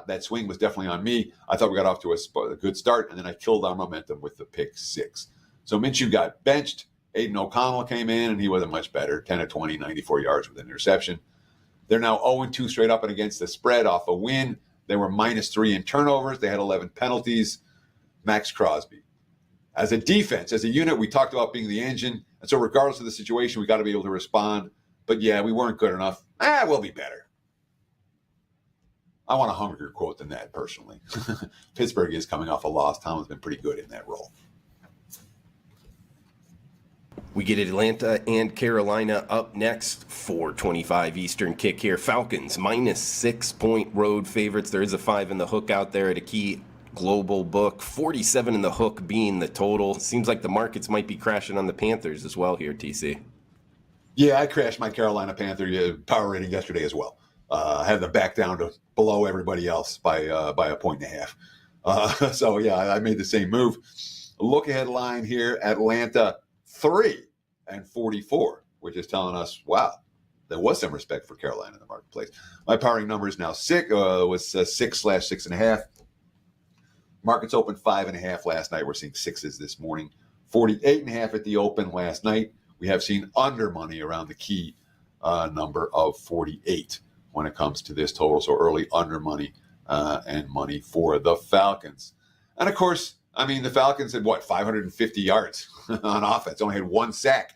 That swing was definitely on me. I thought we got off to a good start, and then I killed our momentum with the pick 6. So Minshew got benched. Aiden O'Connell came in, and he wasn't much better. 10-20, 94 yards with an interception. They're now 0-2 straight up and against the spread off a win. They were -3 in turnovers. They had 11 penalties. Max Crosby. As a defense, as a unit, we talked about being the engine. And so regardless of the situation, we got to be able to respond. But yeah, we weren't good enough. We'll be better. I want a hungrier quote than that, personally. Pittsburgh is coming off a loss. Tomlin's been pretty good in that role. We get Atlanta and Carolina up next. 4:25 Eastern kick here. Falcons -6-point road favorites. There is a 5 in the hook out there at a key global book. 47 in the hook being the total. Seems like the markets might be crashing on the Panthers as well here, TC. Yeah, I crashed my Carolina Panther power rating yesterday as well. I had them back down to below everybody else by a 1.5. So, yeah, I made the same move. Look ahead line here, Atlanta 3-44, which is telling us, wow, there was some respect for Carolina in the marketplace. My powering number is now 6/6.5. Markets opened 5.5 last night. We're seeing 6s this morning. 48.5 at the open last night. We have seen under money around the key number of 48 when it comes to this total. So early under money and money for the Falcons. And of course, the Falcons had 550 yards on offense. Only had 1 sack,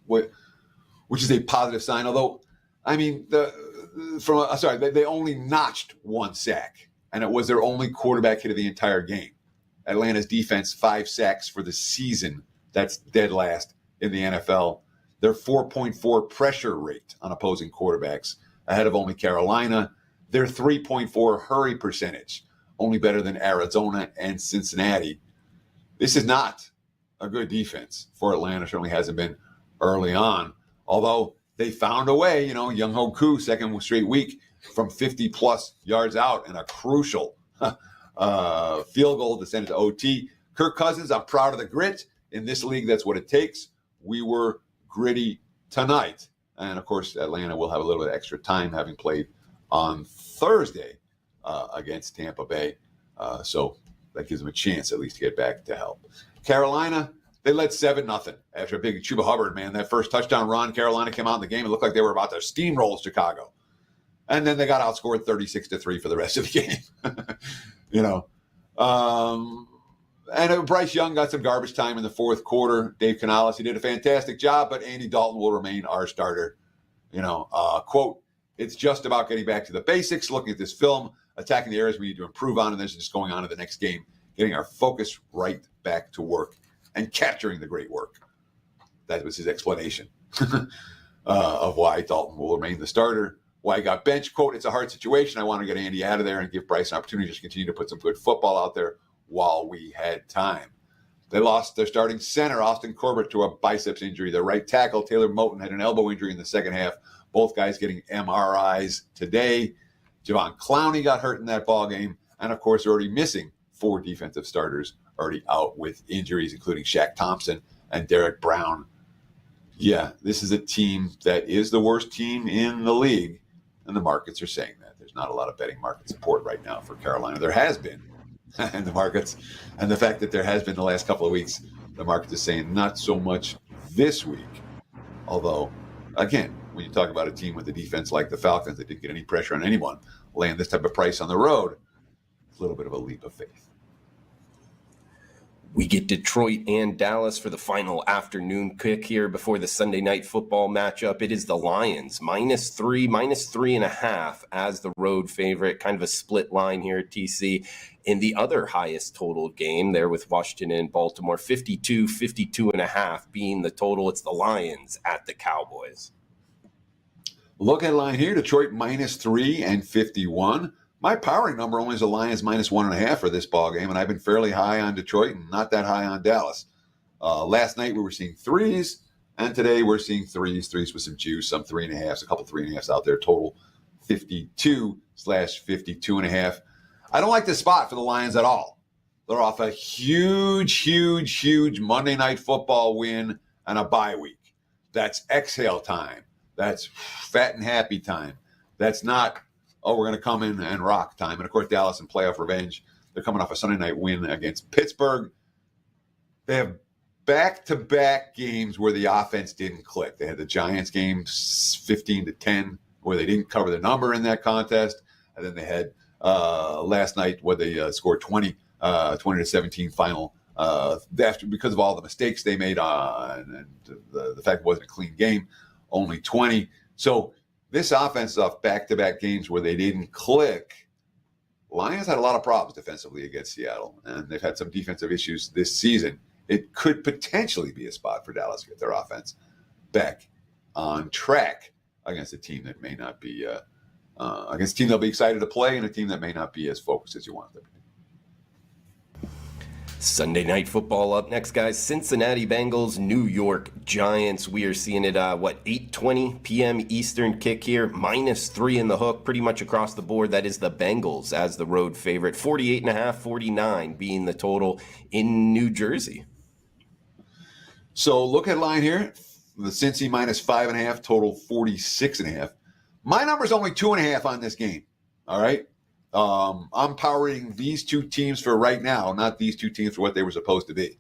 which is a positive sign. Although, they only notched 1 sack, and it was their only quarterback hit of the entire game. Atlanta's defense, 5 sacks for the season. That's dead last in the NFL. Their 4.4 pressure rate on opposing quarterbacks, ahead of only Carolina. Their 3.4 hurry percentage, only better than Arizona and Cincinnati. This is not a good defense for Atlanta. Certainly hasn't been early on, although they found a way. Young Ho Koo, second straight week from 50-plus yards out and a crucial field goal to send it to OT. Kirk Cousins, I'm proud of the grit. In this league, that's what it takes. We were gritty tonight. And, of course, Atlanta will have a little bit of extra time having played on Thursday against Tampa Bay. So that gives them a chance at least to get back to help. Carolina, they led 7-0 after a big Chuba Hubbard, man. That first touchdown run, Carolina came out in the game. It looked like they were about to steamroll Chicago. And then they got outscored 36-3 for the rest of the game. And Bryce Young got some garbage time in the fourth quarter. Dave Canales, he did a fantastic job, but Andy Dalton will remain our starter. Quote, "It's just about getting back to the basics, looking at this film, attacking the areas we need to improve on, and then just going on to the next game, getting our focus right back to work and capturing the great work." That was his explanation of why Dalton will remain the starter, why he got benched. Quote, "It's a hard situation. I want to get Andy out of there and give Bryce an opportunity to just continue to put some good football out there while we had time." They lost their starting center, Austin Corbett, to a biceps injury. Their right tackle, Taylor Moton, had an elbow injury in the second half. Both guys getting MRIs today. Javon Clowney got hurt in that ball game. And, of course, they're already missing 4 defensive starters already out with injuries, including Shaq Thompson and Derek Brown. Yeah, this is a team that is the worst team in the league, and the markets are saying that. There's not a lot of betting market support right now for Carolina. There has been, and the markets, and the fact that there has been the last couple of weeks, the market is saying not so much this week. Although, again, when you talk about a team with a defense like the Falcons that didn't get any pressure on anyone, laying this type of price on the road, it's a little bit of a leap of faith. We get Detroit and Dallas for the final afternoon kick here before the Sunday night football matchup. It is the Lions, -3, -3.5 as the road favorite. Kind of a split line here at TC. In the other highest total game there with Washington and Baltimore, 52.5 being the total. It's the Lions at the Cowboys. Look at line here, Detroit -3 and 51. My powering number only is the Lions -1.5 for this ball game, and I've been fairly high on Detroit and not that high on Dallas. Last night we were seeing threes, and today we're seeing threes with some juice, some 3.5s, a couple 3.5s out there. Total 52/52.5. I don't like this spot for the Lions at all. They're off a huge Monday Night Football win and a bye week. That's exhale time. That's fat and happy time. That's not, oh, we're going to come in and rock time. And, of course, Dallas in playoff revenge. They're coming off a Sunday night win against Pittsburgh. They have back-to-back games where the offense didn't click. They had the Giants game 15-10 where they didn't cover the number in that contest. And then they had last night where they scored 20-17 final because of all the mistakes they made and the fact it wasn't a clean game, only 20. So this offense is off back-to-back games where they didn't click. Lions had a lot of problems defensively against Seattle, and they've had some defensive issues this season. It could potentially be a spot for Dallas to get their offense back on track against a team that may not be against a team they'll be excited to play and a team that may not be as focused as you want them to be. Sunday night football up next, guys. Cincinnati Bengals, New York Giants. We are seeing it, 8:20 p.m. Eastern kick here. -3 in the hook, pretty much across the board. That is the Bengals as the road favorite. 48.5, 49 being the total in New Jersey. So look at line here. The Cincy -5.5, total 46.5. My number's only 2.5 on this game. All right. I'm powering these two teams for right now, not these two teams for what they were supposed to be.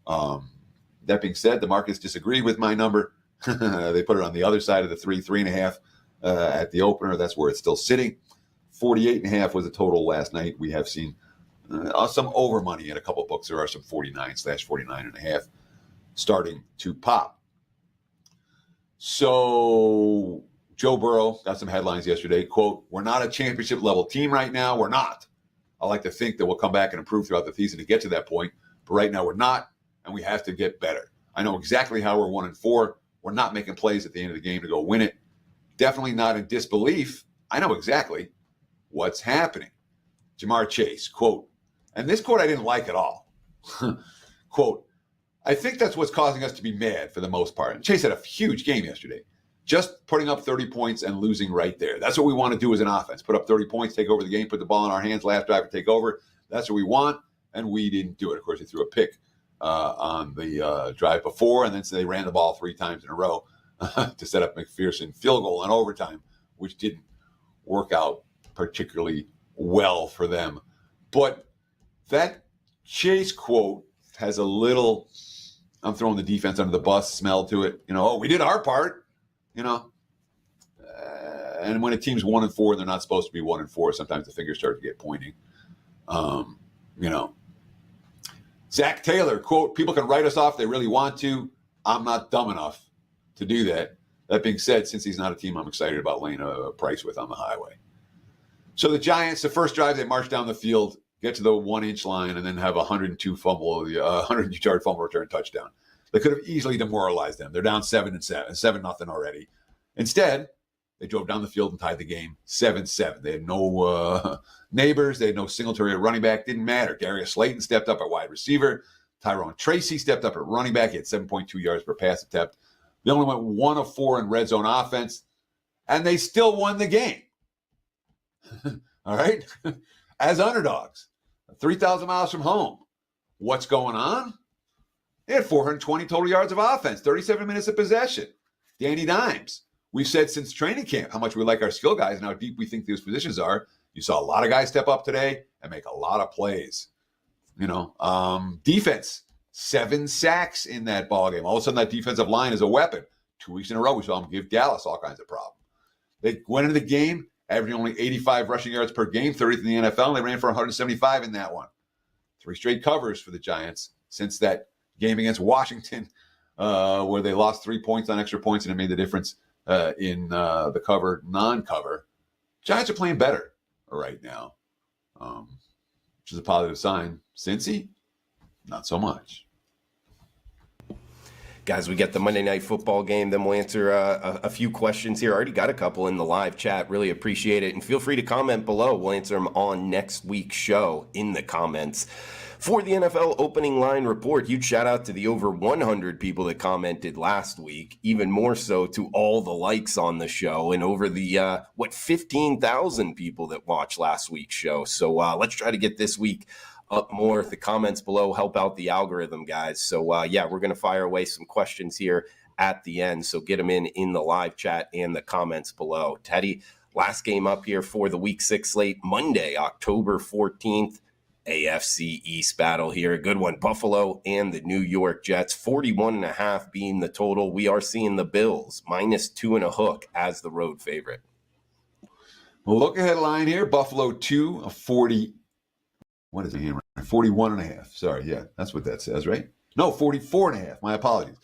That being said, the markets disagree with my number. They put it on the other side of the 3.5 at the opener. That's where it's still sitting. 48.5 was the total last night. We have seen some over money in a couple books. There are some 49/49.5 starting to pop. So Joe Burrow got some headlines yesterday. Quote, "We're not a championship level team right now. We're not. I like to think that we'll come back and improve throughout the season to get to that point. But right now we're not, and we have to get better. I know exactly how we're 1-4. We're not making plays at the end of the game to go win it. Definitely not in disbelief. I know exactly what's happening." Jamar Chase, quote, and this quote I didn't like at all. Quote, "I think that's what's causing us to be mad for the most part." And Chase had a huge game yesterday. Just putting up 30 points and losing right there. That's what we want to do as an offense. Put up 30 points, take over the game, put the ball in our hands, last drive and take over. That's what we want, and we didn't do it. Of course, they threw a pick on the drive before, and then so they ran the ball 3 times in a row to set up McPherson field goal in overtime, which didn't work out particularly well for them. But that Chase quote has a little, I'm throwing the defense under the bus smell to it. Oh, we did our part. And when a team's 1-4 and they're not supposed to be 1-4, sometimes the fingers start to get pointing. Zach Taylor, quote, "People can write us off if they really want to. I'm not dumb enough to do that." That being said, since he's not a team I'm excited about laying a price with on the highway. So the Giants, the first drive, they march down the field, get to the 1-inch line, and then have a 102-yard fumble return touchdown. They could have easily demoralized them. They're down 7-0 already. Instead, they drove down the field and tied the game 7-7. They had no neighbors. They had no Singletary at running back. Didn't matter. Darius Slayton stepped up at wide receiver. Tyrone Tracy stepped up at running back. He had 7.2 yards per pass attempt. They only went 1 of 4 in red zone offense, and they still won the game. All right? As underdogs, 3,000 miles from home. What's going on? They had 420 total yards of offense, 37 minutes of possession. Danny Dimes. We've said since training camp how much we like our skill guys and how deep we think those positions are. You saw a lot of guys step up today, and make a lot of plays. Defense, 7 sacks in that ballgame. All of a sudden, that defensive line is a weapon. 2 weeks in a row, we saw them give Dallas all kinds of problems. They went into the game, averaging only 85 rushing yards per game, 30th in the NFL, and they ran for 175 in that one. 3 straight covers for the Giants since that game against Washington, where they lost 3 points on extra points, and it made the difference in the cover, non-cover. Giants are playing better right now, which is a positive sign. Cincy, not so much. Guys, we get the Monday Night Football game. Then we'll answer a few questions here. Already got a couple in the live chat. Really appreciate it. And feel free to comment below. We'll answer them on next week's show in the comments. For the NFL opening line report, huge shout out to the over 100 people that commented last week. Even more so to all the likes on the show and over the, 15,000 people that watched last week's show. So let's try to get this week up more. The comments below help out the algorithm, guys. So we're going to fire away some questions here at the end. So get them in the live chat and the comments below. Teddy, last game up here for the week 6 slate, Monday, October 14th, AFC East battle here. A good one. Buffalo and the New York Jets, 41.5 being the total. We are seeing the Bills -2 and a hook as the road favorite. Well, look ahead line here. Buffalo 2, 40. What is it here? 41.5. Sorry, yeah, that's what that says, right? No, 44.5. My apologies.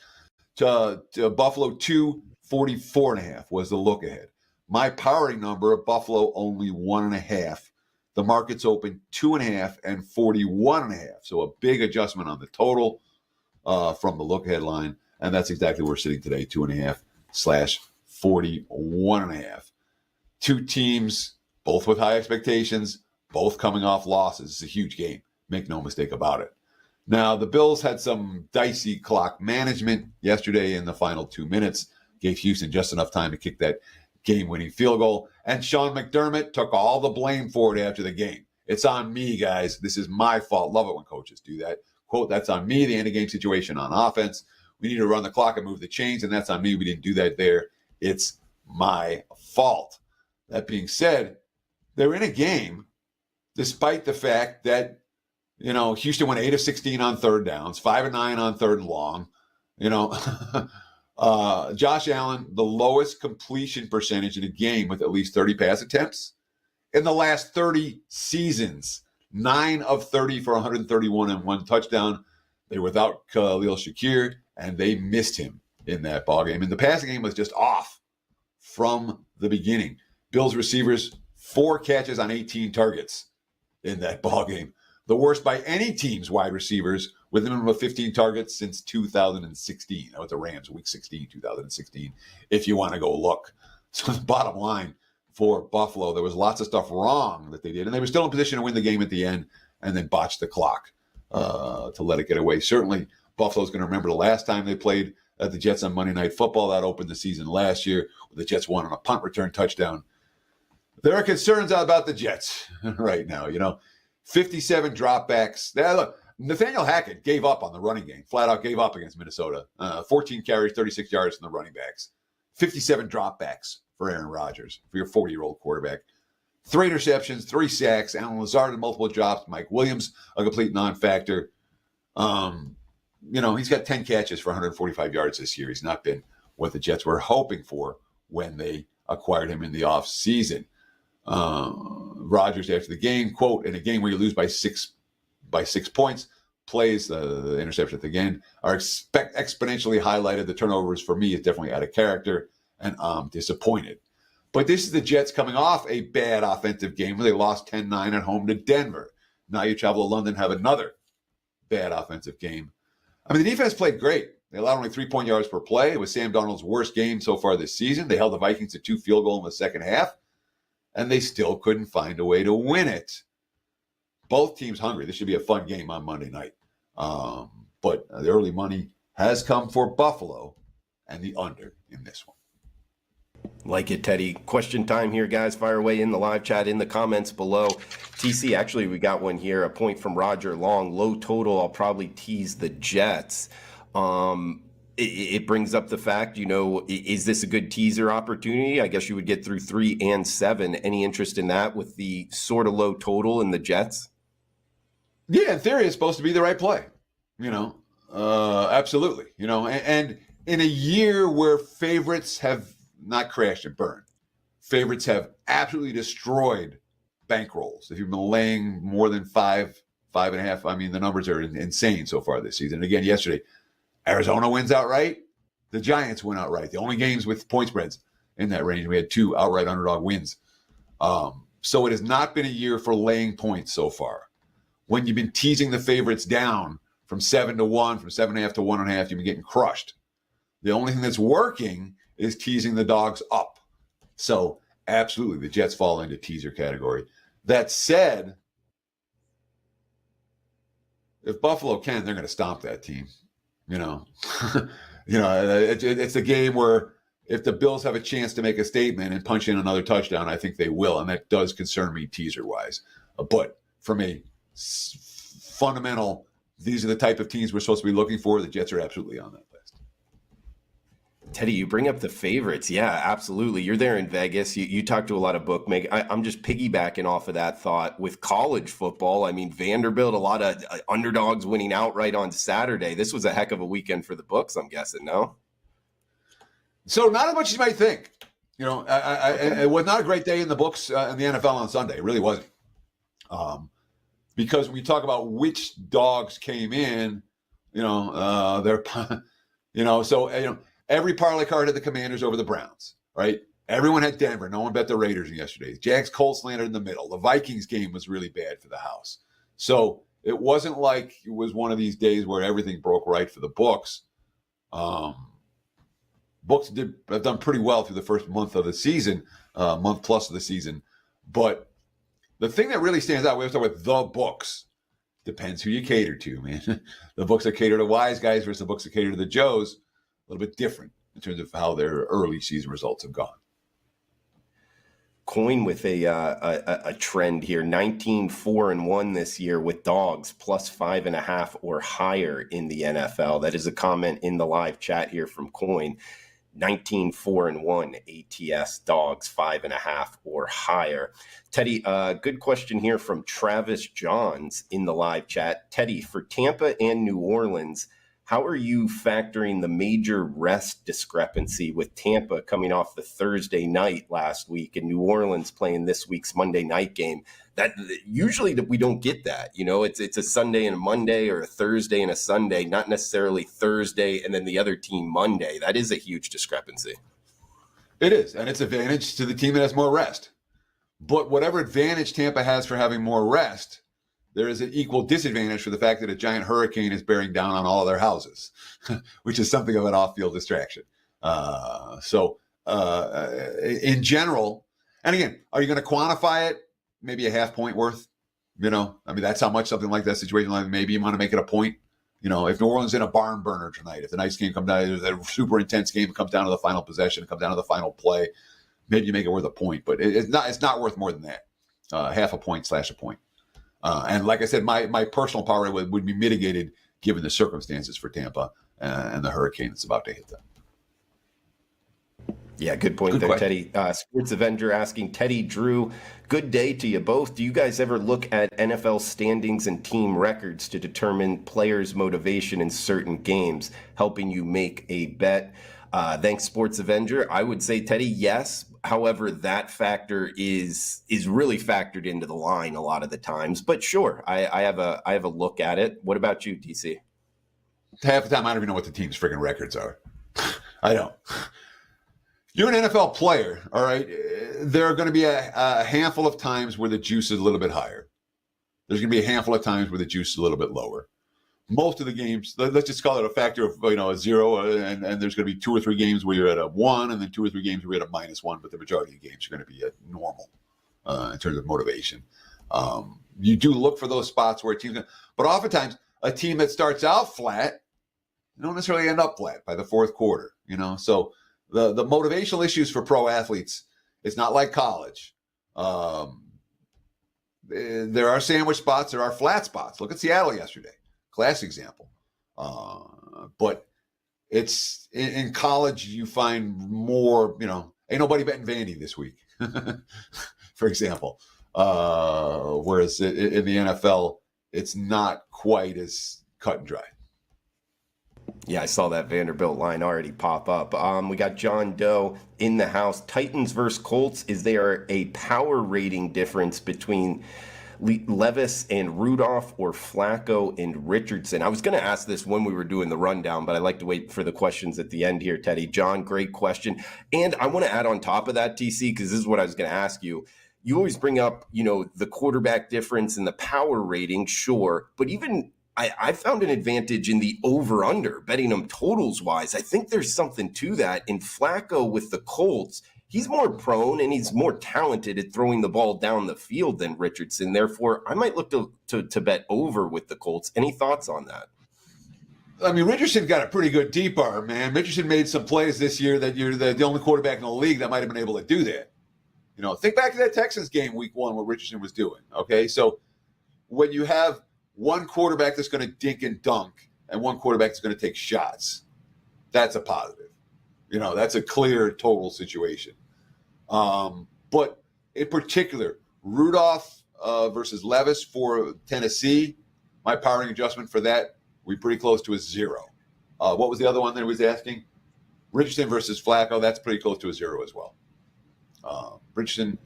To Buffalo 2, 44.5 was the look ahead. My powering number of Buffalo only 1.5. The market's open 2.5 and 41.5. So a big adjustment on the total from the look ahead line, and that's exactly where we're sitting today, 2.5/41.5. Two teams, both with high expectations, both coming off losses. It's a huge game. Make no mistake about it. Now, the Bills had some dicey clock management yesterday in the final 2 minutes. Gave Houston just enough time to kick that game-winning field goal. And Sean McDermott took all the blame for it after the game. It's on me, guys. This is my fault. Love it when coaches do that. Quote, that's on me, the end-of-game situation on offense. We need to run the clock and move the chains, and that's on me. We didn't do that there. It's my fault. That being said, they're in a game despite the fact that, Houston went 8 of 16 on third downs, 5 of 9 on third and long. Josh Allen, the lowest completion percentage in a game with at least 30 pass attempts in the last 30 seasons. 9 of 30 for 131 and 1 touchdown. They were without Khalil Shakir, and they missed him in that ballgame. And the passing game was just off from the beginning. Bills receivers, 4 catches on 18 targets in that ballgame. The worst by any team's wide receivers with a minimum of 15 targets since 2016. That was the Rams, week 16, 2016, if you want to go look. So the bottom line for Buffalo, there was lots of stuff wrong that they did, and they were still in position to win the game at the end and then botched the clock to let it get away. Certainly, Buffalo's going to remember the last time they played the Jets on Monday Night Football. That opened the season last year. The Jets won on a punt return touchdown. There are concerns about the Jets right now, 57 dropbacks. Look, Nathaniel Hackett gave up on the running game, flat out gave up against Minnesota. 14 carries, 36 yards from the running backs. 57 dropbacks for Aaron Rodgers, for your 40-year-old quarterback. 3 interceptions, 3 sacks. Alan Lazard had multiple drops. Mike Williams, a complete non-factor. He's got 10 catches for 145 yards this year. He's not been what the Jets were hoping for when they acquired him in the offseason. Rodgers after the game, quote, in a game where you lose by six points, plays the interception at the end are exponentially highlighted. The turnovers for me is definitely out of character, and I'm disappointed. But this is the Jets coming off a bad offensive game where they lost 10-9 at home to Denver. Now you travel to London, have another bad offensive game. I mean, the defense played great. They allowed only 3-point yards per play. It was Sam Darnold's worst game so far this season. They held the Vikings to 2 field goals in the second half, and they still couldn't find a way to win it. Both teams hungry. This should be a fun game on Monday night. But the early money has come for Buffalo and the under in this one. Like it, Teddy. Question time here, guys. Fire away in the live chat, in the comments below. TC, actually, we got one here. A point from Roger Long. Low total. I'll probably tease the Jets. it brings up the fact, is this a good teaser opportunity? I guess you would get through 3 and 7. Any interest in that with the sort of low total in the Jets? Yeah, in theory, it's supposed to be the right play. Absolutely. And in a year where favorites have not crashed and burned, favorites have absolutely destroyed bankrolls. If you've been laying more than 5.5, I mean, the numbers are insane so far this season. Again, yesterday, Arizona wins outright. The Giants win outright. The only games with point spreads in that range. We had 2 outright underdog wins. So it has not been a year for laying points so far. When you've been teasing the favorites down from 7 to 1, from 7.5 to 1.5, you've been getting crushed. The only thing that's working is teasing the dogs up. So absolutely, the Jets fall into teaser category. That said, if Buffalo can, they're going to stomp that team. It's a game where if the Bills have a chance to make a statement and punch in another touchdown, I think they will, and that does concern me teaser-wise. But for me, fundamental, these are the type of teams we're supposed to be looking for. The Jets are absolutely on that list. Teddy, you bring up the favorites. Yeah, absolutely. You're there in Vegas. You talk to a lot of bookmakers. I'm just piggybacking off of that thought with college football. I mean, Vanderbilt, a lot of underdogs winning outright on Saturday. This was a heck of a weekend for the books, I'm guessing, no? So not as much as you might think. It was not a great day in the books in the NFL on Sunday. It really wasn't. Because when you talk about which dogs came in, every parlay card had the Commanders over the Browns, right? Everyone had Denver. No one bet the Raiders yesterday. Jags Colts landed in the middle. The Vikings game was really bad for the house. So it wasn't like it was one of these days where everything broke right for the books. Books have done pretty well through the first month of the season, month plus of the season. But the thing that really stands out, we have to talk about the books. Depends who you cater to, man. The books that cater to wise guys versus the books that cater to the Joes, a little bit different in terms of how their early season results have gone. Coin with a trend here, 19-4-1 this year with dogs plus 5.5 or higher in the NFL. That is a comment in the live chat here from Coin. 19-4-1 ATS dogs 5.5 or higher. Teddy, good question here from Travis Johns in the live chat. Teddy, for Tampa and New Orleans, how are you factoring the major rest discrepancy with Tampa coming off the Thursday night last week and New Orleans playing this week's Monday night game? That usually we don't get that. It's a Sunday and a Monday or a Thursday and a Sunday, not necessarily Thursday and then the other team Monday. That is a huge discrepancy. It is, and it's advantage to the team that has more rest. But whatever advantage Tampa has for having more rest, there is an equal disadvantage for the fact that a giant hurricane is bearing down on all of their houses, which is something of an off-field distraction. In general, and again, are you going to quantify it? Maybe a half point worth, that's how much something like that situation, like maybe you want to make it a point. If New Orleans in a barn burner tonight, if the nice game comes down, a super intense game, it comes down to the final possession, it comes down to the final play, maybe you make it worth a point, but it's not worth more than that. Half a point / a point. And like I said, my personal power would be mitigated given the circumstances for Tampa and the hurricane that's about to hit them. Yeah, good point there, question. Teddy. Sports Avenger asking, Teddy, Drew, good day to you both. Do you guys ever look at NFL standings and team records to determine players' motivation in certain games, helping you make a bet? Thanks, Sports Avenger. I would say, Teddy, yes. However, that factor is really factored into the line a lot of the times. But sure, I have a look at it. What about you, DC? Half the time, I don't even know what the team's freaking records are. I don't. You're an NFL player, all right? There are going to be a handful of times where the juice is a little bit higher. There's going to be a handful of times where the juice is a little bit lower. Most of the games, let's just call it a factor of a 0, and there's going to be 2 or 3 games where you're at a 1, and then 2 or 3 games where you're at a -1, but the majority of games are going to be at normal in terms of motivation. You do look for those spots where a team's but oftentimes a team that starts out flat, they don't necessarily end up flat by the fourth quarter, So the motivational issues for pro athletes, it's not like college. There are sandwich spots, there are flat spots. Look at Seattle yesterday. Classic example. But It's in college you find more, ain't nobody betting Vandy this week, for example. Whereas in the NFL, it's not quite as cut and dry. Yeah, I saw that Vanderbilt line already pop up. We got John Doe in the house. Titans versus Colts. Is there a power rating difference between Levis and Rudolph or Flacco and Richardson? I was going to ask this when we were doing the rundown, but I like to wait for the questions at the end here, Teddy. John, great question. And I want to add on top of that, TC, because this is what I was going to ask you. You always bring up, the quarterback difference and the power rating, sure, but even I found an advantage in the over-under, betting them totals-wise. I think there's something to that. In Flacco with the Colts, he's more prone and he's more talented at throwing the ball down the field than Richardson. Therefore, I might look to bet over with the Colts. Any thoughts on that? I mean, Richardson got a pretty good deep arm, man. Richardson made some plays this year that you're the only quarterback in the league that might have been able to do that. Think back to that Texans game week 1, what Richardson was doing, okay? So when you have one quarterback that's going to dink and dunk and one quarterback that's going to take shots, that's a positive. That's a clear total situation. But in particular, Rudolph versus Levis for Tennessee, my powering adjustment for that, we're pretty close to a 0. What was the other one that he was asking? Richardson versus Flacco, that's pretty close to a 0 as well. Richardson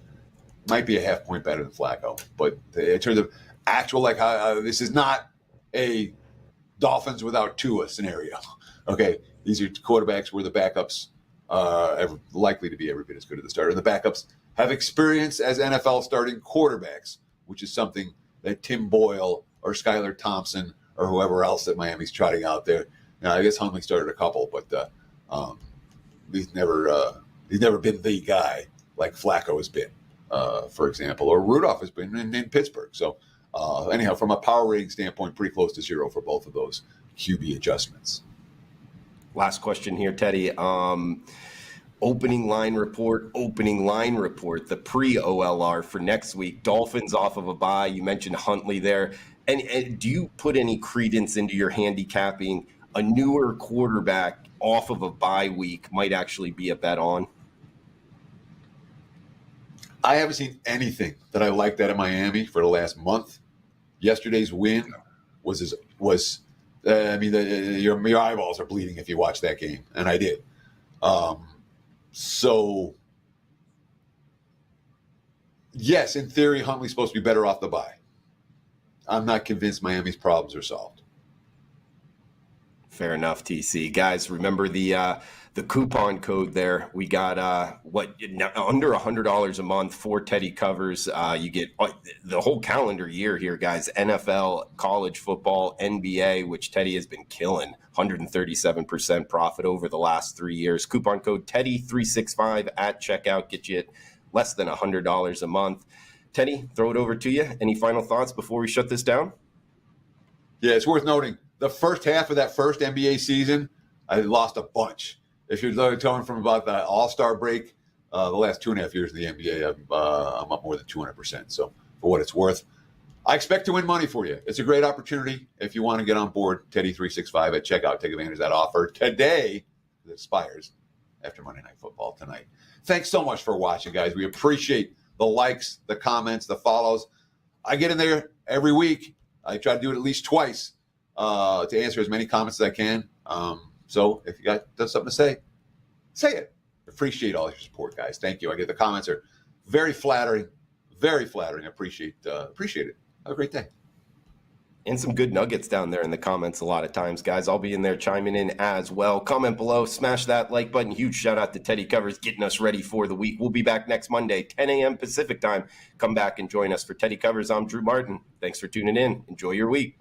might be a half point better than Flacco, but in terms of actual, this is not a Dolphins without Tua scenario. Okay, these are quarterbacks where the backups are likely to be every bit as good as the starter. The backups have experience as NFL starting quarterbacks, which is something that Tim Boyle or Skylar Thompson or whoever else that Miami's trotting out there. Now, I guess Huntley started a couple, but he's never been the guy like Flacco has been, for example, or Rudolph has been in Pittsburgh. So anyhow, from a power rating standpoint, pretty close to 0 for both of those QB adjustments. Last question here, Teddy. Opening line report, the pre-OLR for next week. Dolphins off of a bye. You mentioned Huntley there. And do you put any credence into your handicapping a newer quarterback off of a bye week might actually be a bet on? I haven't seen anything that I liked out of Miami for the last month. Yesterday's win your eyeballs are bleeding if you watch that game, and I did. So, yes, in theory, Huntley's supposed to be better off the bye. I'm not convinced Miami's problems are solved. Fair enough, TC. Guys, remember the coupon code there. We got under $100 a month for Teddy covers. You get the whole calendar year here, guys. NFL, college football, NBA, which Teddy has been killing. 137% profit over the last 3 years. Coupon code Teddy365 at checkout. Get you at less than $100 a month. Teddy, throw it over to you. Any final thoughts before we shut this down? Yeah, it's worth noting. The first half of that first NBA season, I lost a bunch. If you're talking from about the All-Star break, the last 2.5 years in the NBA, I'm up more than 200%. So for what it's worth, I expect to win money for you. It's a great opportunity. If you want to get on board, Teddy365 at checkout. Take advantage of that offer today. It expires after Monday Night Football tonight. Thanks so much for watching, guys. We appreciate the likes, the comments, the follows. I get in there every week. I try to do it at least twice to answer as many comments as I can. So if you got something to say it. Appreciate all your support, guys. Thank you. I get the comments are very flattering. Very flattering. Appreciate it. Have a great day. And some good nuggets down there in the comments a lot of times, guys. I'll be in there chiming in as well. Comment below, smash that like button. Huge shout out to Teddy Covers getting us ready for the week. We'll be back next Monday, 10 a.m. Pacific time. Come back and join us for Teddy Covers. I'm Drew Martin. Thanks for tuning in. Enjoy your week.